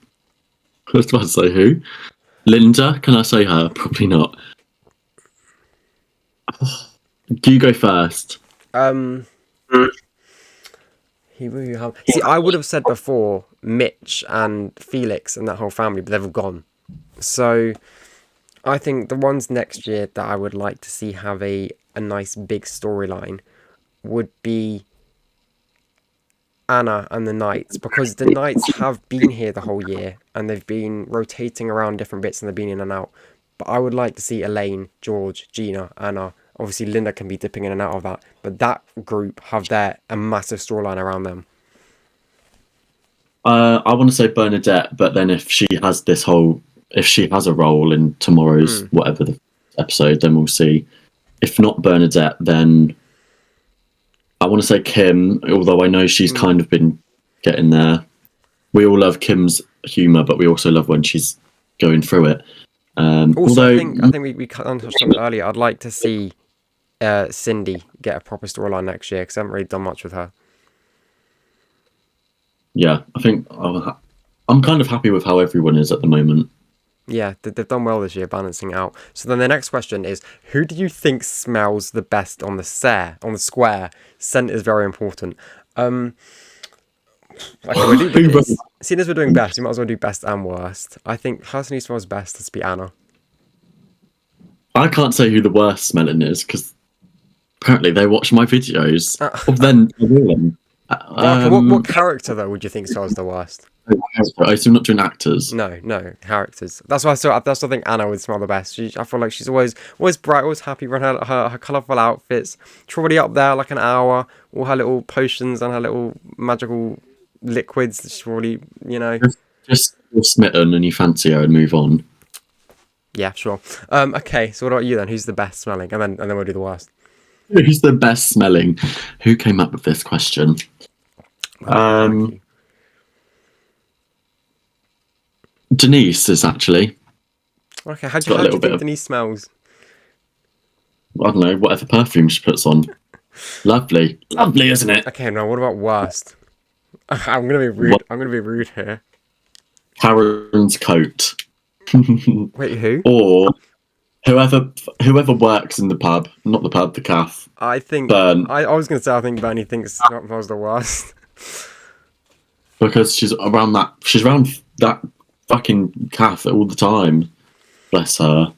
was about to say who? Linda? Can I say her? Probably not. Do you go first? See, I would have said before Mitch and Felix and that whole family, but they've gone. So I think the ones next year that I would like to see have a nice big storyline would be Anna and the Knights, because the Knights have been here the whole year and they've been rotating around different bits and they've been in and out. But I would like to see Elaine, George, Gina, Anna. Obviously, Linda can be dipping in and out of that, but that group have a massive storyline around them. I want to say Bernadette, but then if she has a role in tomorrow's whatever the episode, then we'll see. If not Bernadette, then I want to say Kim, although I know she's kind of been getting there. We all love Kim's humour, but we also love when she's going through it. Also, I think we touched on it earlier. I'd like to see Cindy get a proper storyline next year, because I haven't really done much with her. Yeah, I think I'm kind of happy with how everyone is at the moment. Yeah, they've done well this year, balancing out. So then the next question is, who do you think smells the best on the square? Scent is very important. Okay, seeing as we're doing best, we might as well do best and worst. I think person who smells best has to be Anna. I can't say who the worst smelling is, because apparently they watch my videos. Then what character though would you think smells the worst? I'm not doing actors. No, characters. That's why I think Anna would smell the best. I feel like she's always bright, always happy, wearing her colourful outfits. She's already up there like an hour, all her little potions and her little magical liquids. She's already, Just smitten and you fancy her and move on. Yeah, sure. Okay, so what about you then? Who's the best smelling? And then we'll do the worst. Who's the best smelling? Who came up with this question? Denise is actually. Okay, how do you think Denise smells? I don't know, whatever perfume she puts on. Lovely, isn't it? Okay, now what about worst? I'm gonna be rude. I'm gonna be rude here. Karen's coat. Wait, who? Or whoever works in the pub, not the pub, the cafe. I think I was gonna say I think Bernie thinks smells the worst. Because she's around that fucking cafe all the time. Bless her.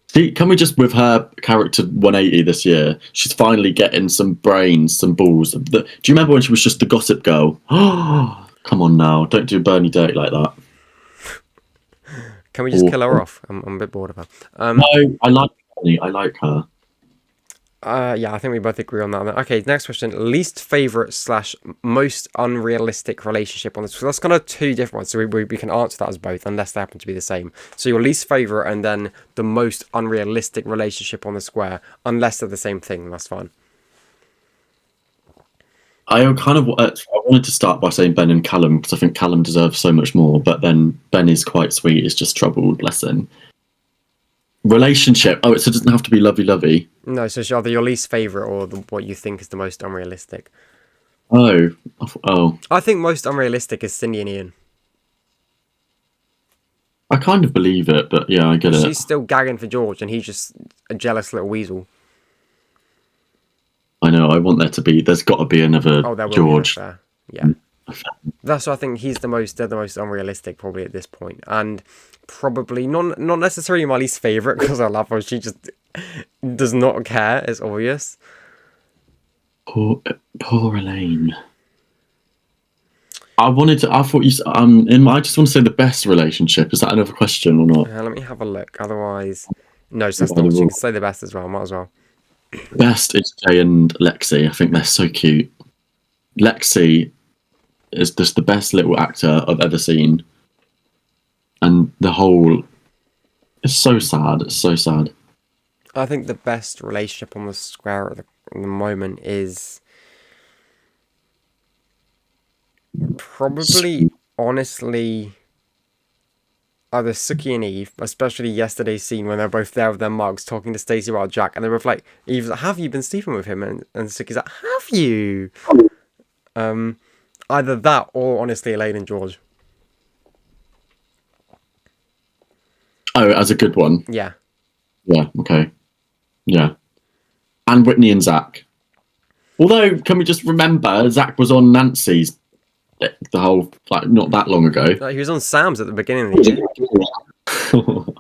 See, can we just, with her character 180 this year, she's finally getting some brains, some balls. Do you remember when she was just the gossip girl? Oh, come on now, don't do Bernie dirty like that. Can we just kill her off? I'm a bit bored of her. No, I like Bernie. I like her. Yeah, I think we both agree on that. Okay, next question. Least favourite / most unrealistic relationship on this. So that's kind of two different ones. So we can answer that as both, unless they happen to be the same. So your least favourite and then the most unrealistic relationship on the square, unless they're the same thing. That's fine. I wanted to start by saying Ben and Callum, because I think Callum deserves so much more. But then Ben is quite sweet. He's just troubled, bless him. Relationship. Oh, so it doesn't have to be lovey-lovey. No, so it's either your least favourite or what you think is the most unrealistic. Oh. I think most unrealistic is Cindy and Ian. I kind of believe it, but yeah, I get it. She's still gagging for George, and he's just a jealous little weasel. I know. I want there to be. There's got to be another George. Be yeah. That's why I think they're the most unrealistic probably at this point, and probably not necessarily my least favourite, because I love her. She just does not care. It's obvious. Poor Elaine. I thought you. I just want to say the best relationship. Is that another question or not? Let me have a look. Otherwise, no. So that's not. You can say the best as well. Might as well. Best is Jay and Lexi. I think they're so cute. Lexi is just the best little actor I've ever seen. And the whole... It's so sad. It's so sad. I think the best relationship on the square at the moment is... probably, honestly... either Suki and Eve, especially yesterday's scene when they're both there with their mugs talking to Stacey about Jack, and they're both like, Eve's like, have you been sleeping with him? And Suki's like, have you? Either that or honestly Elaine and George. Oh, as a good one? Yeah. Yeah, okay. Yeah. And Whitney and Zach. Although, can we just remember, Zach was on Nancy's the whole, not that long ago. He was on Sam's at the beginning of the year. Oh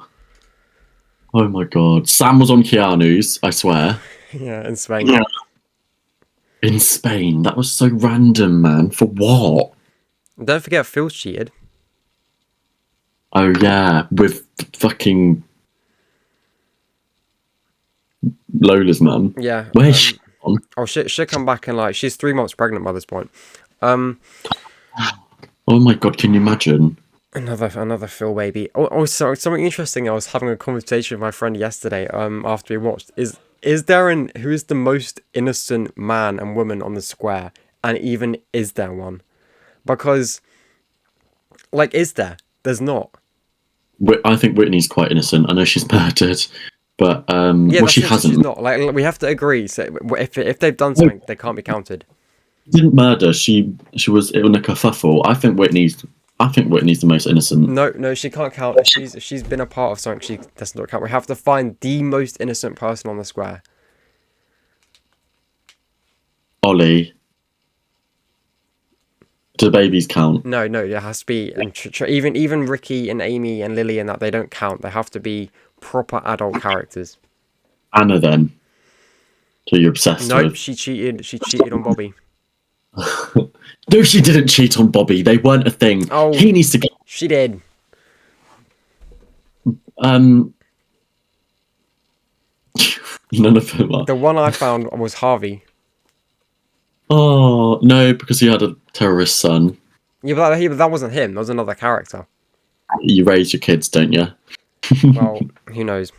my god. Sam was on Keanu's, I swear. Yeah, in Spain. Yeah. In Spain. That was so random, man. For what? Don't forget Phil's cheated. Oh yeah, with fucking Lola's mum. Yeah. Where's she on? Oh, she'll come back and like she's 3 months pregnant by this point. Oh my god, can you imagine? Another Phil baby. Also, something interesting. I was having a conversation with my friend yesterday. After we watched, is there who is the most innocent man and woman on the square, and even is there one? Because, like, is there? There's not. I think Whitney's quite innocent. I know she's murdered, but Yeah, well, she hasn't. She's not. Like, we have to agree. So if they've done something, they can't be counted. Didn't murder. She was in a kerfuffle. I think Whitney's the most innocent. No, she can't count. If she's been a part of something, she does not count. We have to find the most innocent person on the square. Ollie. Do the babies count? No, it has to be. And even Ricky and Amy and Lily and that, they don't count. They have to be proper adult characters. Anna then. So you're obsessed Nope, with? she cheated. She cheated on Bobby. No, she didn't cheat on Bobby. They weren't a thing. Oh, he needs to go. She did. None of them are. The one I found was Harvey. Oh no, because he had a terrorist son. Yeah, but that wasn't him. That was another character. You raise your kids, don't you? Well, who knows?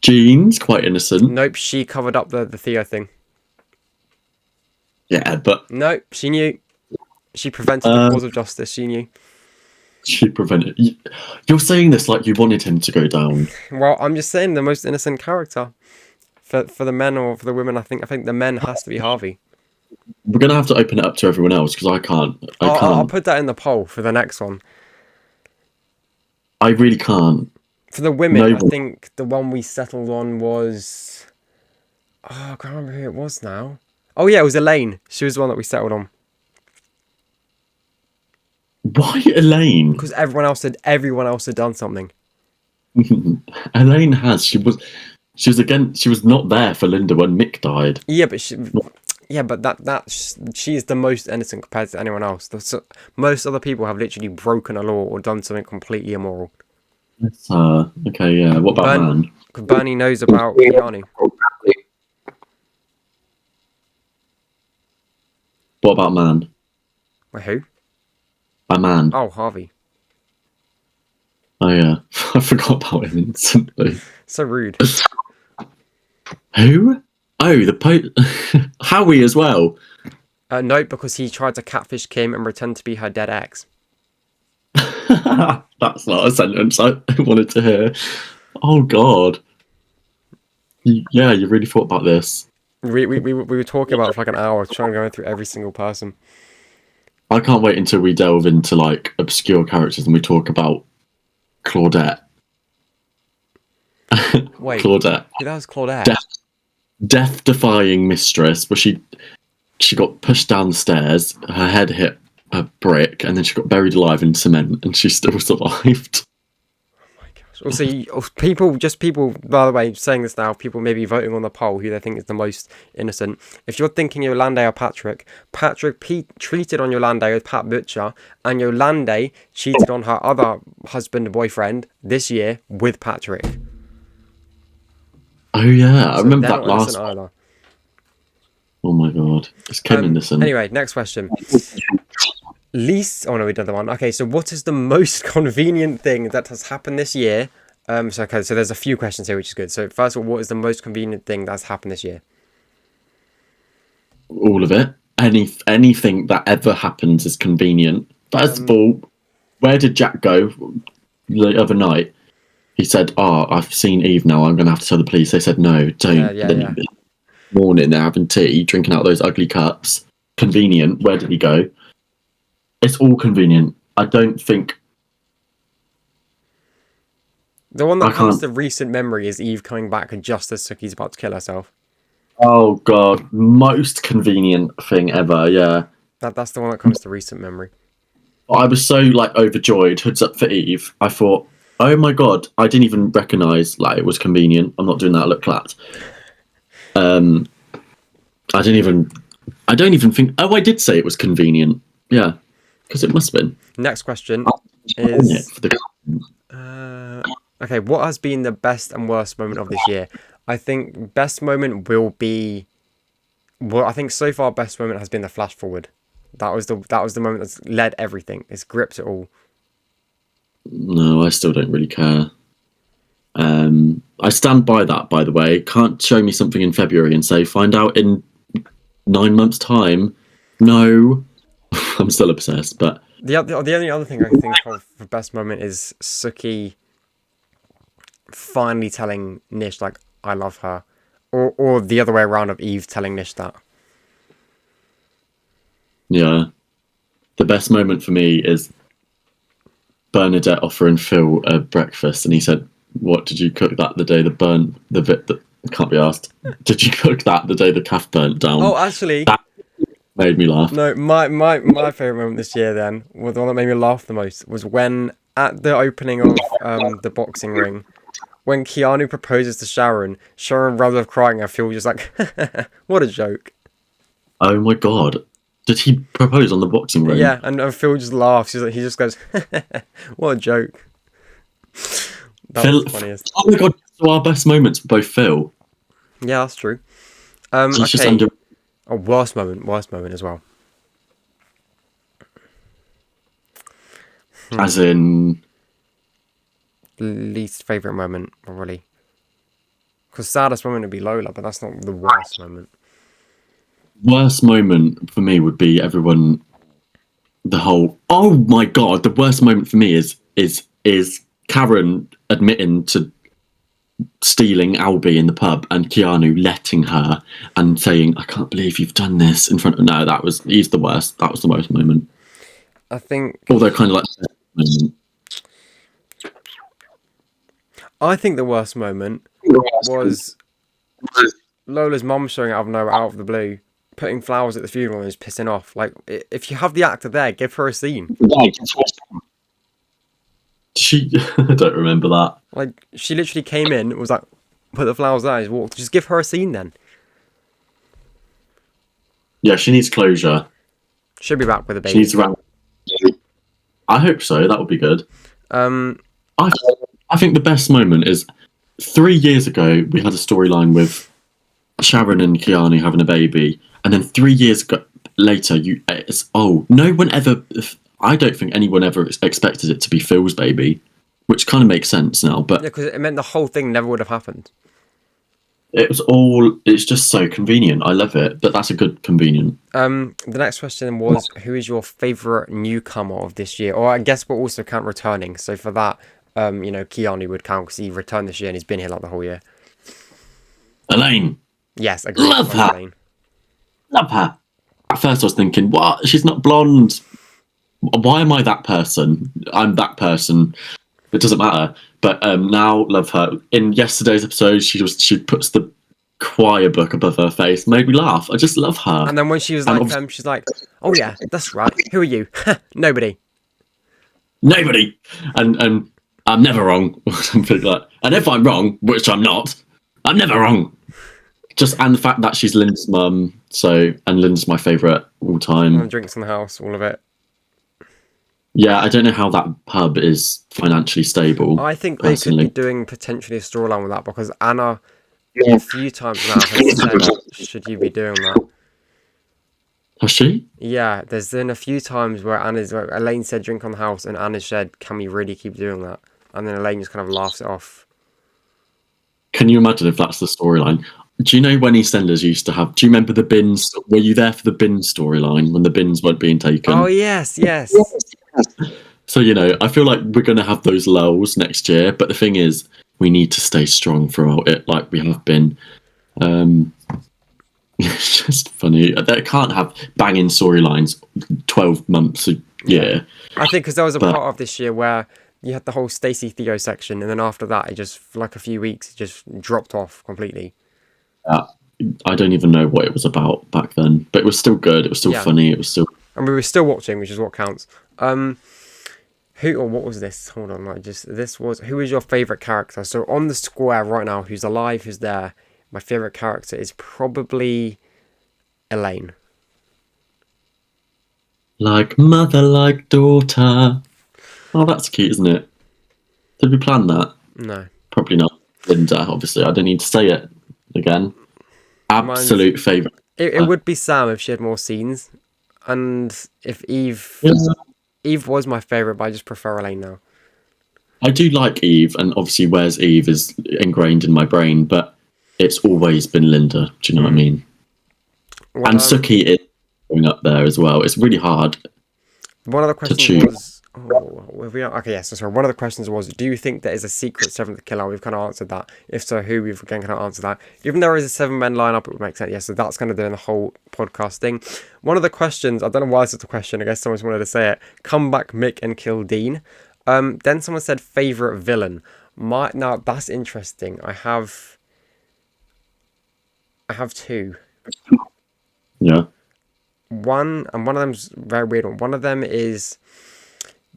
Jean's quite innocent. Nope, she covered up the Theo thing. Yeah, but Nope, she knew. She prevented the cause of justice. She knew. she prevented. You're saying this like you wanted him to go down. Well, I'm just saying the most innocent character for the men or for the women. I think the men has to be Harvey. We're gonna have to open it up to everyone else because I can't. I'll put that in the poll for the next one. I really can't. For the women, No. I think the one we settled on was. Oh, I can't remember who it was now. Oh yeah, it was Elaine. She was the one that we settled on. Why Elaine? Because everyone else had done something. Elaine has. She was not there for Linda when Mick died. Yeah, but she is the most innocent compared to anyone else. Most other people have literally broken a law or done something completely immoral. That's okay. Yeah. What about man? Because Bernie knows about Keanu. What about man? Wait, who? A man. Oh, Harvey. Oh yeah, I forgot about him instantly. So rude. Who? Oh, the Howie as well. No, because he tried to catfish Kim and pretend to be her dead ex. That's not a sentence I wanted to hear. Oh God. Yeah, you really thought about this. We were talking about it for like an hour, trying to go through every single person. I can't wait until we delve into like obscure characters and we talk about Claudette. Wait, Claudette. that was Claudette. Death-defying mistress, where she got pushed down the stairs, her head hit a brick, and then she got buried alive in cement, and she still survived. Also, people, by the way, saying this now, people may be voting on the poll who they think is the most innocent. If you're thinking Yolande or Patrick cheated on Yolande with Pat Butcher, and Yolande cheated on her other husband, boyfriend, this year with Patrick. Oh yeah, I remember they're that not last innocent either. Oh my God, it's Kim innocent. Anyway, next question. Oh no, we did the one. Okay, so what is the most convenient thing that has happened this year? So there's a few questions here, which is good. So first of all, what is the most convenient thing that's happened this year? All of it. Anything that ever happens is convenient. First of all, where did Jack go the other night? He said, I've seen Eve now, I'm going to have to tell the police. They said, no, don't. Yeah. Morning, they're having tea, drinking out those ugly cups. Convenient. Where did he go? It's all convenient. I don't think... The one that comes to recent memory is Eve coming back and just as Suki's about to kill herself. Oh, God. Most convenient thing ever, yeah. That's the one that comes to recent memory. I was so like overjoyed. Hoods up for Eve. I thought, oh my god, I didn't even recognise like it was convenient. I'm not doing that. Look, clapped. I don't even think. Oh, I did say it was convenient. Yeah, because it must have been. Next question Is is. Okay, what has been the best and worst moment of this year? I think best moment will be. Well, I think so far best moment has been the flash forward. That was the moment that's led everything. It's gripped it all. No, I still don't really care. I stand by that, by the way. Can't show me something in February and say, find out in 9 months' time. No. I'm still obsessed, but... The only other thing I can think of for best moment is Suki finally telling Nish, like, I love her. Or the other way around of Eve telling Nish that. Yeah. The best moment for me is Bernadette offering Phil a breakfast, and he said, what, did you cook that the day the bit that can't be asked? Did you cook that the day the calf burnt down? Oh, actually... That made me laugh. No, my favourite moment this year then, was the one that made me laugh the most, was when, at the opening of the boxing ring, when Keanu proposes to Sharon runs off crying, I feel just like, what a joke. Oh my god. Did he propose on the boxing ring? Yeah, and Phil just laughs. He just goes, what a joke. That was the funniest. Oh my god, so our best moments were both Phil. Yeah, that's true. Okay. Oh, worst moment as well. As in... Least favourite moment, probably. Because saddest moment would be Lola, but that's not the worst moment. Worst moment for me would be everyone... Oh my god, the worst moment for me is Karen admitting to stealing Albie in the pub and Keanu letting her and saying, I can't believe you've done this in front of... No, he's the worst. That was the worst moment. I think... Although kind of like... I think the worst moment was Lola's mum showing out of the blue, putting flowers at the funeral and just pissing off. Like, if you have the actor there, give her a scene. I don't remember that. Like, she literally came in, was like, put the flowers there, just walked. Just give her a scene then. Yeah, she needs closure. She'll be back with a baby. She needs around. I hope so. That would be good. I think the best moment is 3 years ago we had a storyline with Sharon and Keanu having a baby, and then 3 years later no one ever. I don't think anyone ever expected it to be Phil's baby, which kind of makes sense now. But yeah, because it meant the whole thing never would have happened. It's just so convenient. I love it, but that's a good convenient. The next question was, who is your favourite newcomer of this year? Or I guess we'll also count returning. So for that, Keanu would count because he returned this year and he's been here like the whole year. Elaine. Yes, I agree. Love her. Elaine. Love her. At first I was thinking, what? She's not blonde. Why am I that person? I'm that person. It doesn't matter. But now, love her. In yesterday's episode, she puts the choir book above her face. Made me laugh. I just love her. And then when she was like, she's like, oh yeah, that's right. Who are you? Nobody. And I'm never wrong. Or something like. And if I'm wrong, which I'm not, I'm never wrong. And the fact that she's Lynn's mum. And Lynn's my favourite all time. And drinks in the house, all of it. Yeah, I don't know how that pub is financially stable. I think personally. They could be doing potentially a storyline with that because Anna, a few times now, has said, should you be doing that? Has she? Yeah, there's been a few times where Elaine said drink on the house and Anna said, can we really keep doing that? And then Elaine just kind of laughs it off. Can you imagine if that's the storyline? Do you know when EastEnders used to have... Do you remember the bins? Were you there for the bin storyline when the bins weren't being taken? Oh, yes. So, I feel like we're going to have those lulls next year. But the thing is, we need to stay strong throughout it like we have been. It's just funny. They can't have banging storylines 12 months a year. I think because there was a part of this year where you had the whole Stacey Theo section. And then after that, it just, for like a few weeks, it just dropped off completely. I don't even know what it was about back then, but it was still good. It was still funny. It was still. and we were still watching, which is what counts. Who or what was this? Hold on, who is your favourite character? So on the square right now, who's alive, who's there? My favourite character is probably Elaine. Like mother, like daughter. Oh, that's cute, isn't it? Did we plan that? No. Probably not. Linda, obviously. I don't need to say it again. Absolute favourite. It would be Sam if she had more scenes. And if Eve... Yeah. Eve was my favourite, but I just prefer Elaine now. I do like Eve, and obviously Where's Eve is ingrained in my brain, but it's always been Linda. Do you know what I mean? Well, and Suki is going up there as well. It's really hard. One of the questions was... sorry. One of the questions was, do you think there is a secret seventh killer? We've kind of answered that. If so, who? We've again kind of answered that. Even though there is a 7-man lineup, it would make sense. Yeah, so that's kind of doing the whole podcast thing. One of the questions, I don't know why this is a question. I guess someone just wanted to say it. Come back, Mick, and kill Dean. Then someone said favourite villain. Now, that's interesting. I have 2. Yeah. One of them's very weird one. One of them is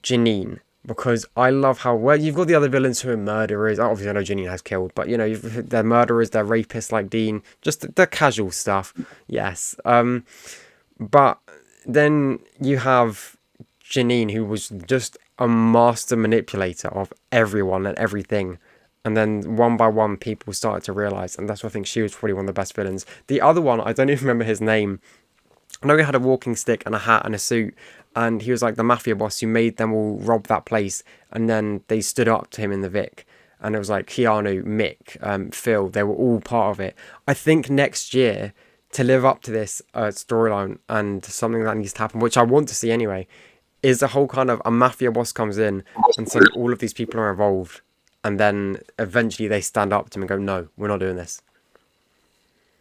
Janine, because I love how you've got the other villains who are murderers. Obviously, I know Janine has killed, but they're murderers, they're rapists like Dean, just the casual stuff. Yes. But then you have Janine, who was just a master manipulator of everyone and everything. And then one by one, people started to realise, and that's why I think she was probably one of the best villains. The other one, I don't even remember his name. I know he had a walking stick and a hat and a suit, and he was like the mafia boss who made them all rob that place, and then they stood up to him in the Vic, and it was like Keanu, Mick, Phil, they were all part of it. I think next year, to live up to this storyline and something that needs to happen, which I want to see anyway, is the whole kind of a mafia boss comes in and so all of these people are involved, and then eventually they stand up to him and go, no, we're not doing this.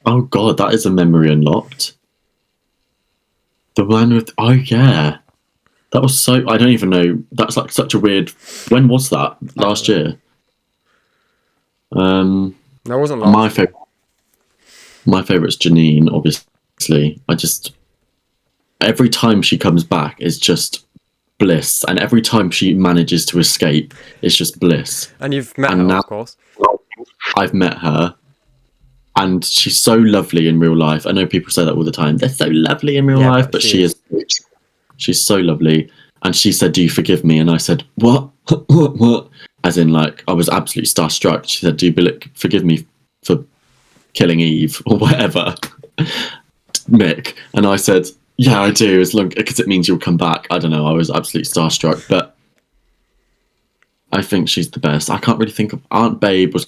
Oh god, that is a memory unlocked. The one with... Oh, yeah. That was so... I don't even know. That's like such a weird... When was that? Last year? No, it wasn't last My favourite's Janine, obviously. Every time she comes back is just bliss. And every time she manages to escape, it's just bliss. And you've met her, of course. I've met her. And she's so lovely in real life. I know people say that all the time. They're so lovely in real life, but she is. She's so lovely. And she said, "Do you forgive me?" And I said, "What? What?" As in, like, I was absolutely starstruck. She said, "Do you forgive me for killing Eve or whatever, Mick?" And I said, "Yeah, I do, as long because it means you'll come back." I don't know. I was absolutely starstruck, but I think she's the best. I can't really think of Aunt Babe was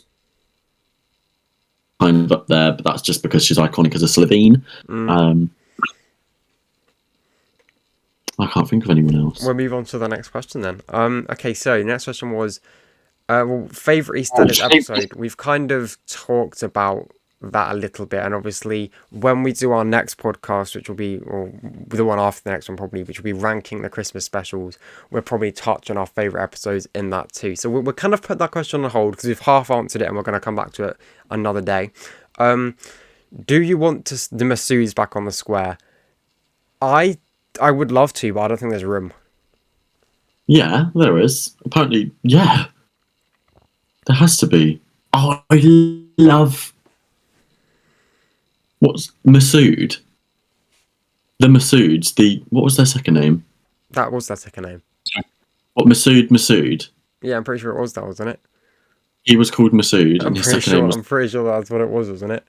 kind of up there, but that's just because she's iconic as a Slovene. I can't think of anyone else. We'll move on to the next question then. Okay, so the next question was favourite Eastenders episode. We've kind of talked about that a little bit, and obviously when we do our next podcast, which will be, or the one after the next one probably, which will be ranking the Christmas specials, we'll probably touch on our favourite episodes in that too. So we'll kind of put that question on hold because we've half answered it and we're going to come back to it another day. Do you want the Masouds back on the square? I would love to, but I don't think there's room. Yeah, there is. Apparently, yeah. There has to be. Oh, I love... What's Masood? The Masouds, what was their second name? That was their second name. What, Masood? Yeah, I'm pretty sure it was that, wasn't it? He was called Masood, and his second name was... I'm pretty sure that's what it was, wasn't it?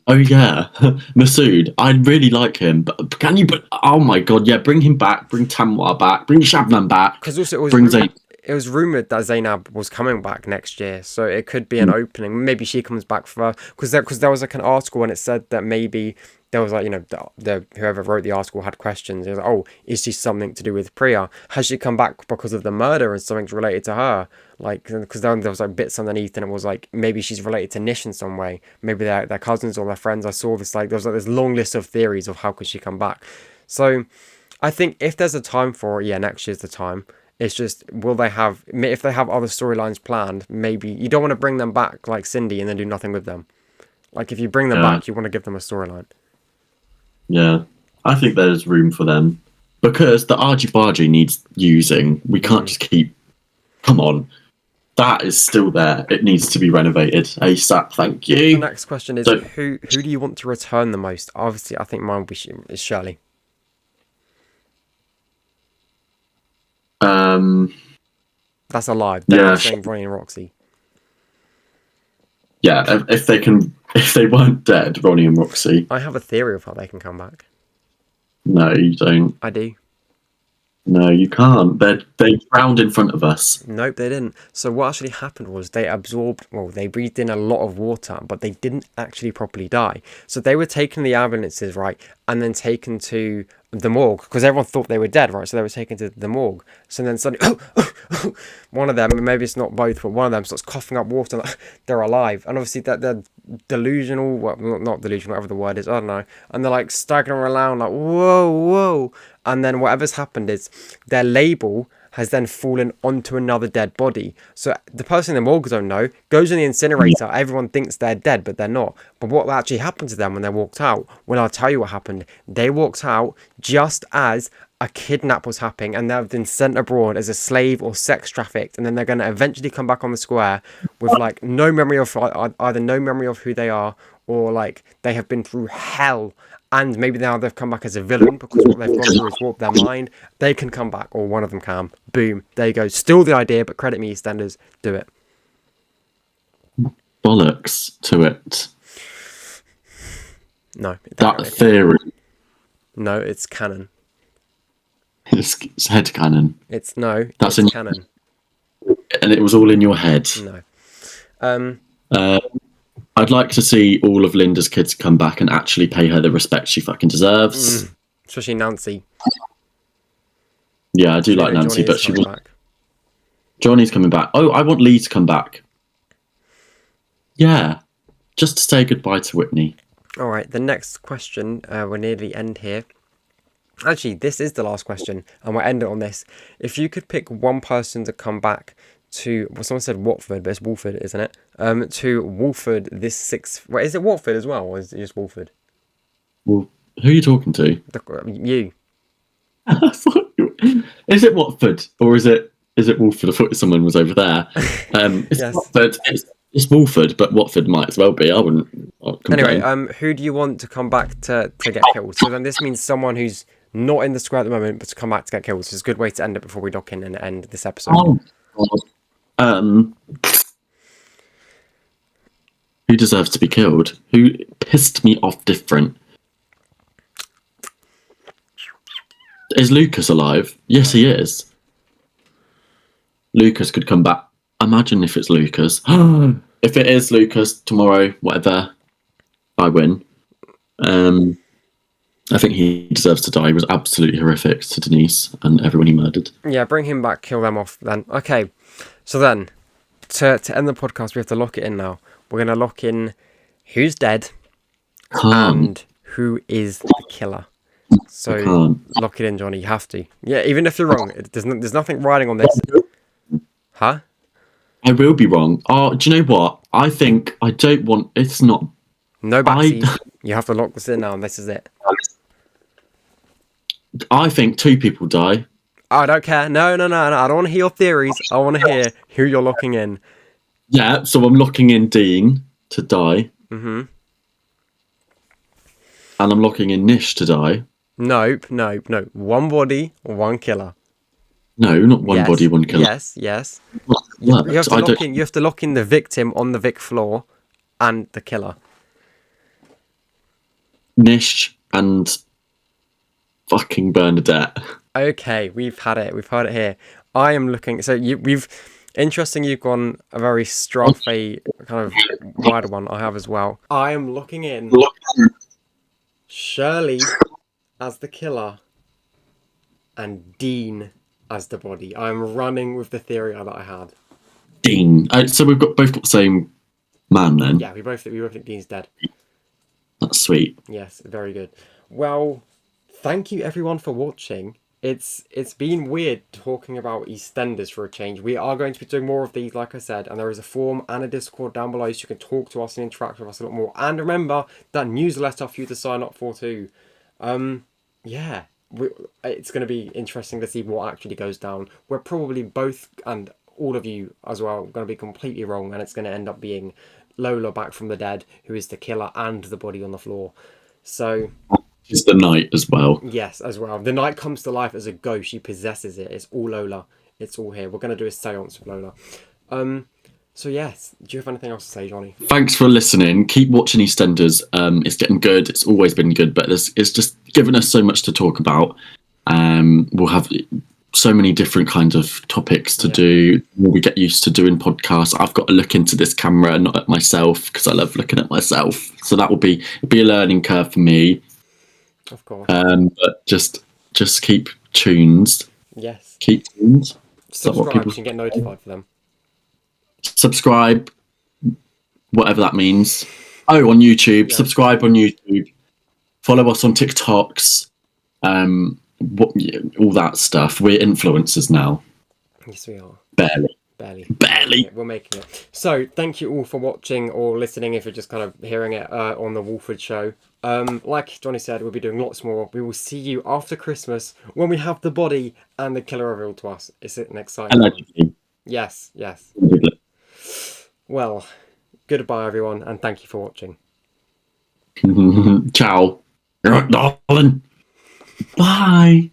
Oh yeah, Masood. I really like him, but can you? Oh my god, yeah, bring him back. Bring Tamwa back. Bring Shabnam back. Because also it was rumored that Zainab was coming back next year, so it could be an opening. Maybe she comes back first. Because there was like an article and it said that maybe there was like, you know, the whoever wrote the article had questions. It was like, oh, is she something to do with Priya? Has she come back because of the murder and something's related to her? Like, because then there was like bits underneath and it was like maybe she's related to Nish in some way. Maybe they're cousins or their friends. I saw this, like, there was like this long list of theories of how could she come back. So I think if there's a time for it, yeah, next year's the time. It's just, if they have other storylines planned, maybe you don't want to bring them back like Cindy and then do nothing with them. Like, if you bring them back, you want to give them a storyline. Yeah. I think there's room for them because the argy-bargy needs using. We can't just keep. Come on, that is still there. It needs to be renovated ASAP. Thank you. The next question is who do you want to return the most? Obviously, I think mine would be is Shirley. That's alive. They're not saying Ronnie and Roxy. Yeah, if they weren't dead, Ronnie and Roxy. I have a theory of how they can come back. No, you don't. I do. No, you can't. They drowned in front of us. Nope, they didn't. So what actually happened was they breathed in a lot of water, but they didn't actually properly die. So they were taken to the ambulances, right, and then taken to the morgue because everyone thought they were dead, right? So they were taken to the morgue. So then suddenly, one of them, maybe it's not both, but one of them starts coughing up water. Like they're alive, and obviously that they're delusional. Well, not delusional, whatever the word is. I don't know. And they're like staggering around, like whoa. And then whatever's happened is their label has then fallen onto another dead body. So the person in the morgue don't know, goes in the incinerator, everyone thinks they're dead, but they're not. But what actually happened to them when they walked out? Well, I'll tell you what happened. They walked out just as a kidnap was happening and they've been sent abroad as a slave or sex trafficked. And then they're going to eventually come back on the square with like no memory of either no memory of who they are or like they have been through hell. And maybe now they've come back as a villain because what they've gone through is warped their mind. They can come back, or one of them can. Boom. There you go. Still the idea, but credit me, Eastenders. Do it. Bollocks to it. No. That theory. No, it's canon. It's headcanon. It's canon. And it was all in your head. No. I'd like to see all of Linda's kids come back and actually pay her the respect she fucking deserves. Especially Nancy. Yeah, I do like Nancy, but Johnny's coming back. Oh, I want Lee to come back. Yeah, just to say goodbye to Whitney. All right, the next question, we're near the end here. Actually, this is the last question, and we'll end it on this. If you could pick one person to come back to, well, someone said Watford, but it's Walford, isn't it? To Walford this sixth. Wait, is it Watford as well, or is it just Walford? Well, who are you talking to? You. Is it Watford or is it Walford? I thought someone was over there. It's yes. Watford. It's Walford, but Watford might as well be. I wouldn't. Anyway, who do you want to come back to get killed? So then this means someone who's not in the square at the moment, but to come back to get killed. So it's a good way to end it before we dock in and end this episode. Who deserves to be killed? Who pissed me off different? Is Lucas alive? Yes, he is. Lucas could come back. Imagine if it's Lucas. If it is Lucas, tomorrow, whatever, I win. I think he deserves to die. He was absolutely horrific to Denise and everyone he murdered. Yeah, bring him back, kill them off then. Okay, so then, to end the podcast, we have to lock it in now. We're going to lock in who's dead and who is the killer. So lock it in, Johnny. You have to. Yeah, even if you're wrong, there's nothing riding on this. Huh? I will be wrong. Oh, do you know what? I think I don't want. It's not. No backseat. You have to lock this in now, and this is it. I think 2 people die. I don't care. No. I don't want to hear your theories. I want to hear who you're locking in. Yeah, so I'm locking in Dean to die. Mm-hmm. And I'm locking in Nish to die. Nope. One body, one killer. No, not one body, one killer. Yes. You have to lock in the victim on the Vic floor and the killer. Nish and fucking Bernadette. Okay, we've had it. We've heard it here. I am looking. So you've gone a very Strafe kind of wider one. I have as well. I am looking in Shirley as the killer and Dean as the body. I'm running with the theory that I had. Dean. So we've both got the same man then. Yeah, we both think Dean's dead. That's sweet. Yes, very good. Well, thank you everyone for watching. It's been weird talking about Eastenders for a change. We are going to be doing more of these, like I said, and there is a forum and a Discord down below so you can talk to us and interact with us a lot more. And remember that newsletter for you to sign up for too. Yeah, it's going to be interesting to see what actually goes down. We're probably both, and all of you as well, going to be completely wrong, and it's going to end up being Lola back from the dead, who is the killer, and the body on the floor. So, It's the night as well. yes, as well. The night comes to life as a ghost. She possesses it. It's all Lola. It's all here. We're going to do a seance with Lola. So, yes. Do you have anything else to say, Johnny? Thanks for listening. Keep watching EastEnders. It's getting good. It's always been good, but it's just given us so much to talk about. We'll have so many different kinds of topics to do. We get used to doing podcasts. I've got to look into this camera and not at myself because I love looking at myself. So that will be a learning curve for me. Of course. But just keep tuned. Yes. Keep tuned. Subscribe so you can get notified for them. Subscribe, whatever that means. Oh, on YouTube. Subscribe on YouTube. Follow us on TikToks. All that stuff. We're influencers now. Yes, we are. Barely. We're making it. So, thank you all for watching or listening if you're just kind of hearing it on the Walford show. Like Johnny said, we'll be doing lots more. We will see you after Christmas when we have the body and the killer revealed to us. It's an exciting one. Yes. Well, goodbye everyone, and thank you for watching. Ciao. Darling. Bye.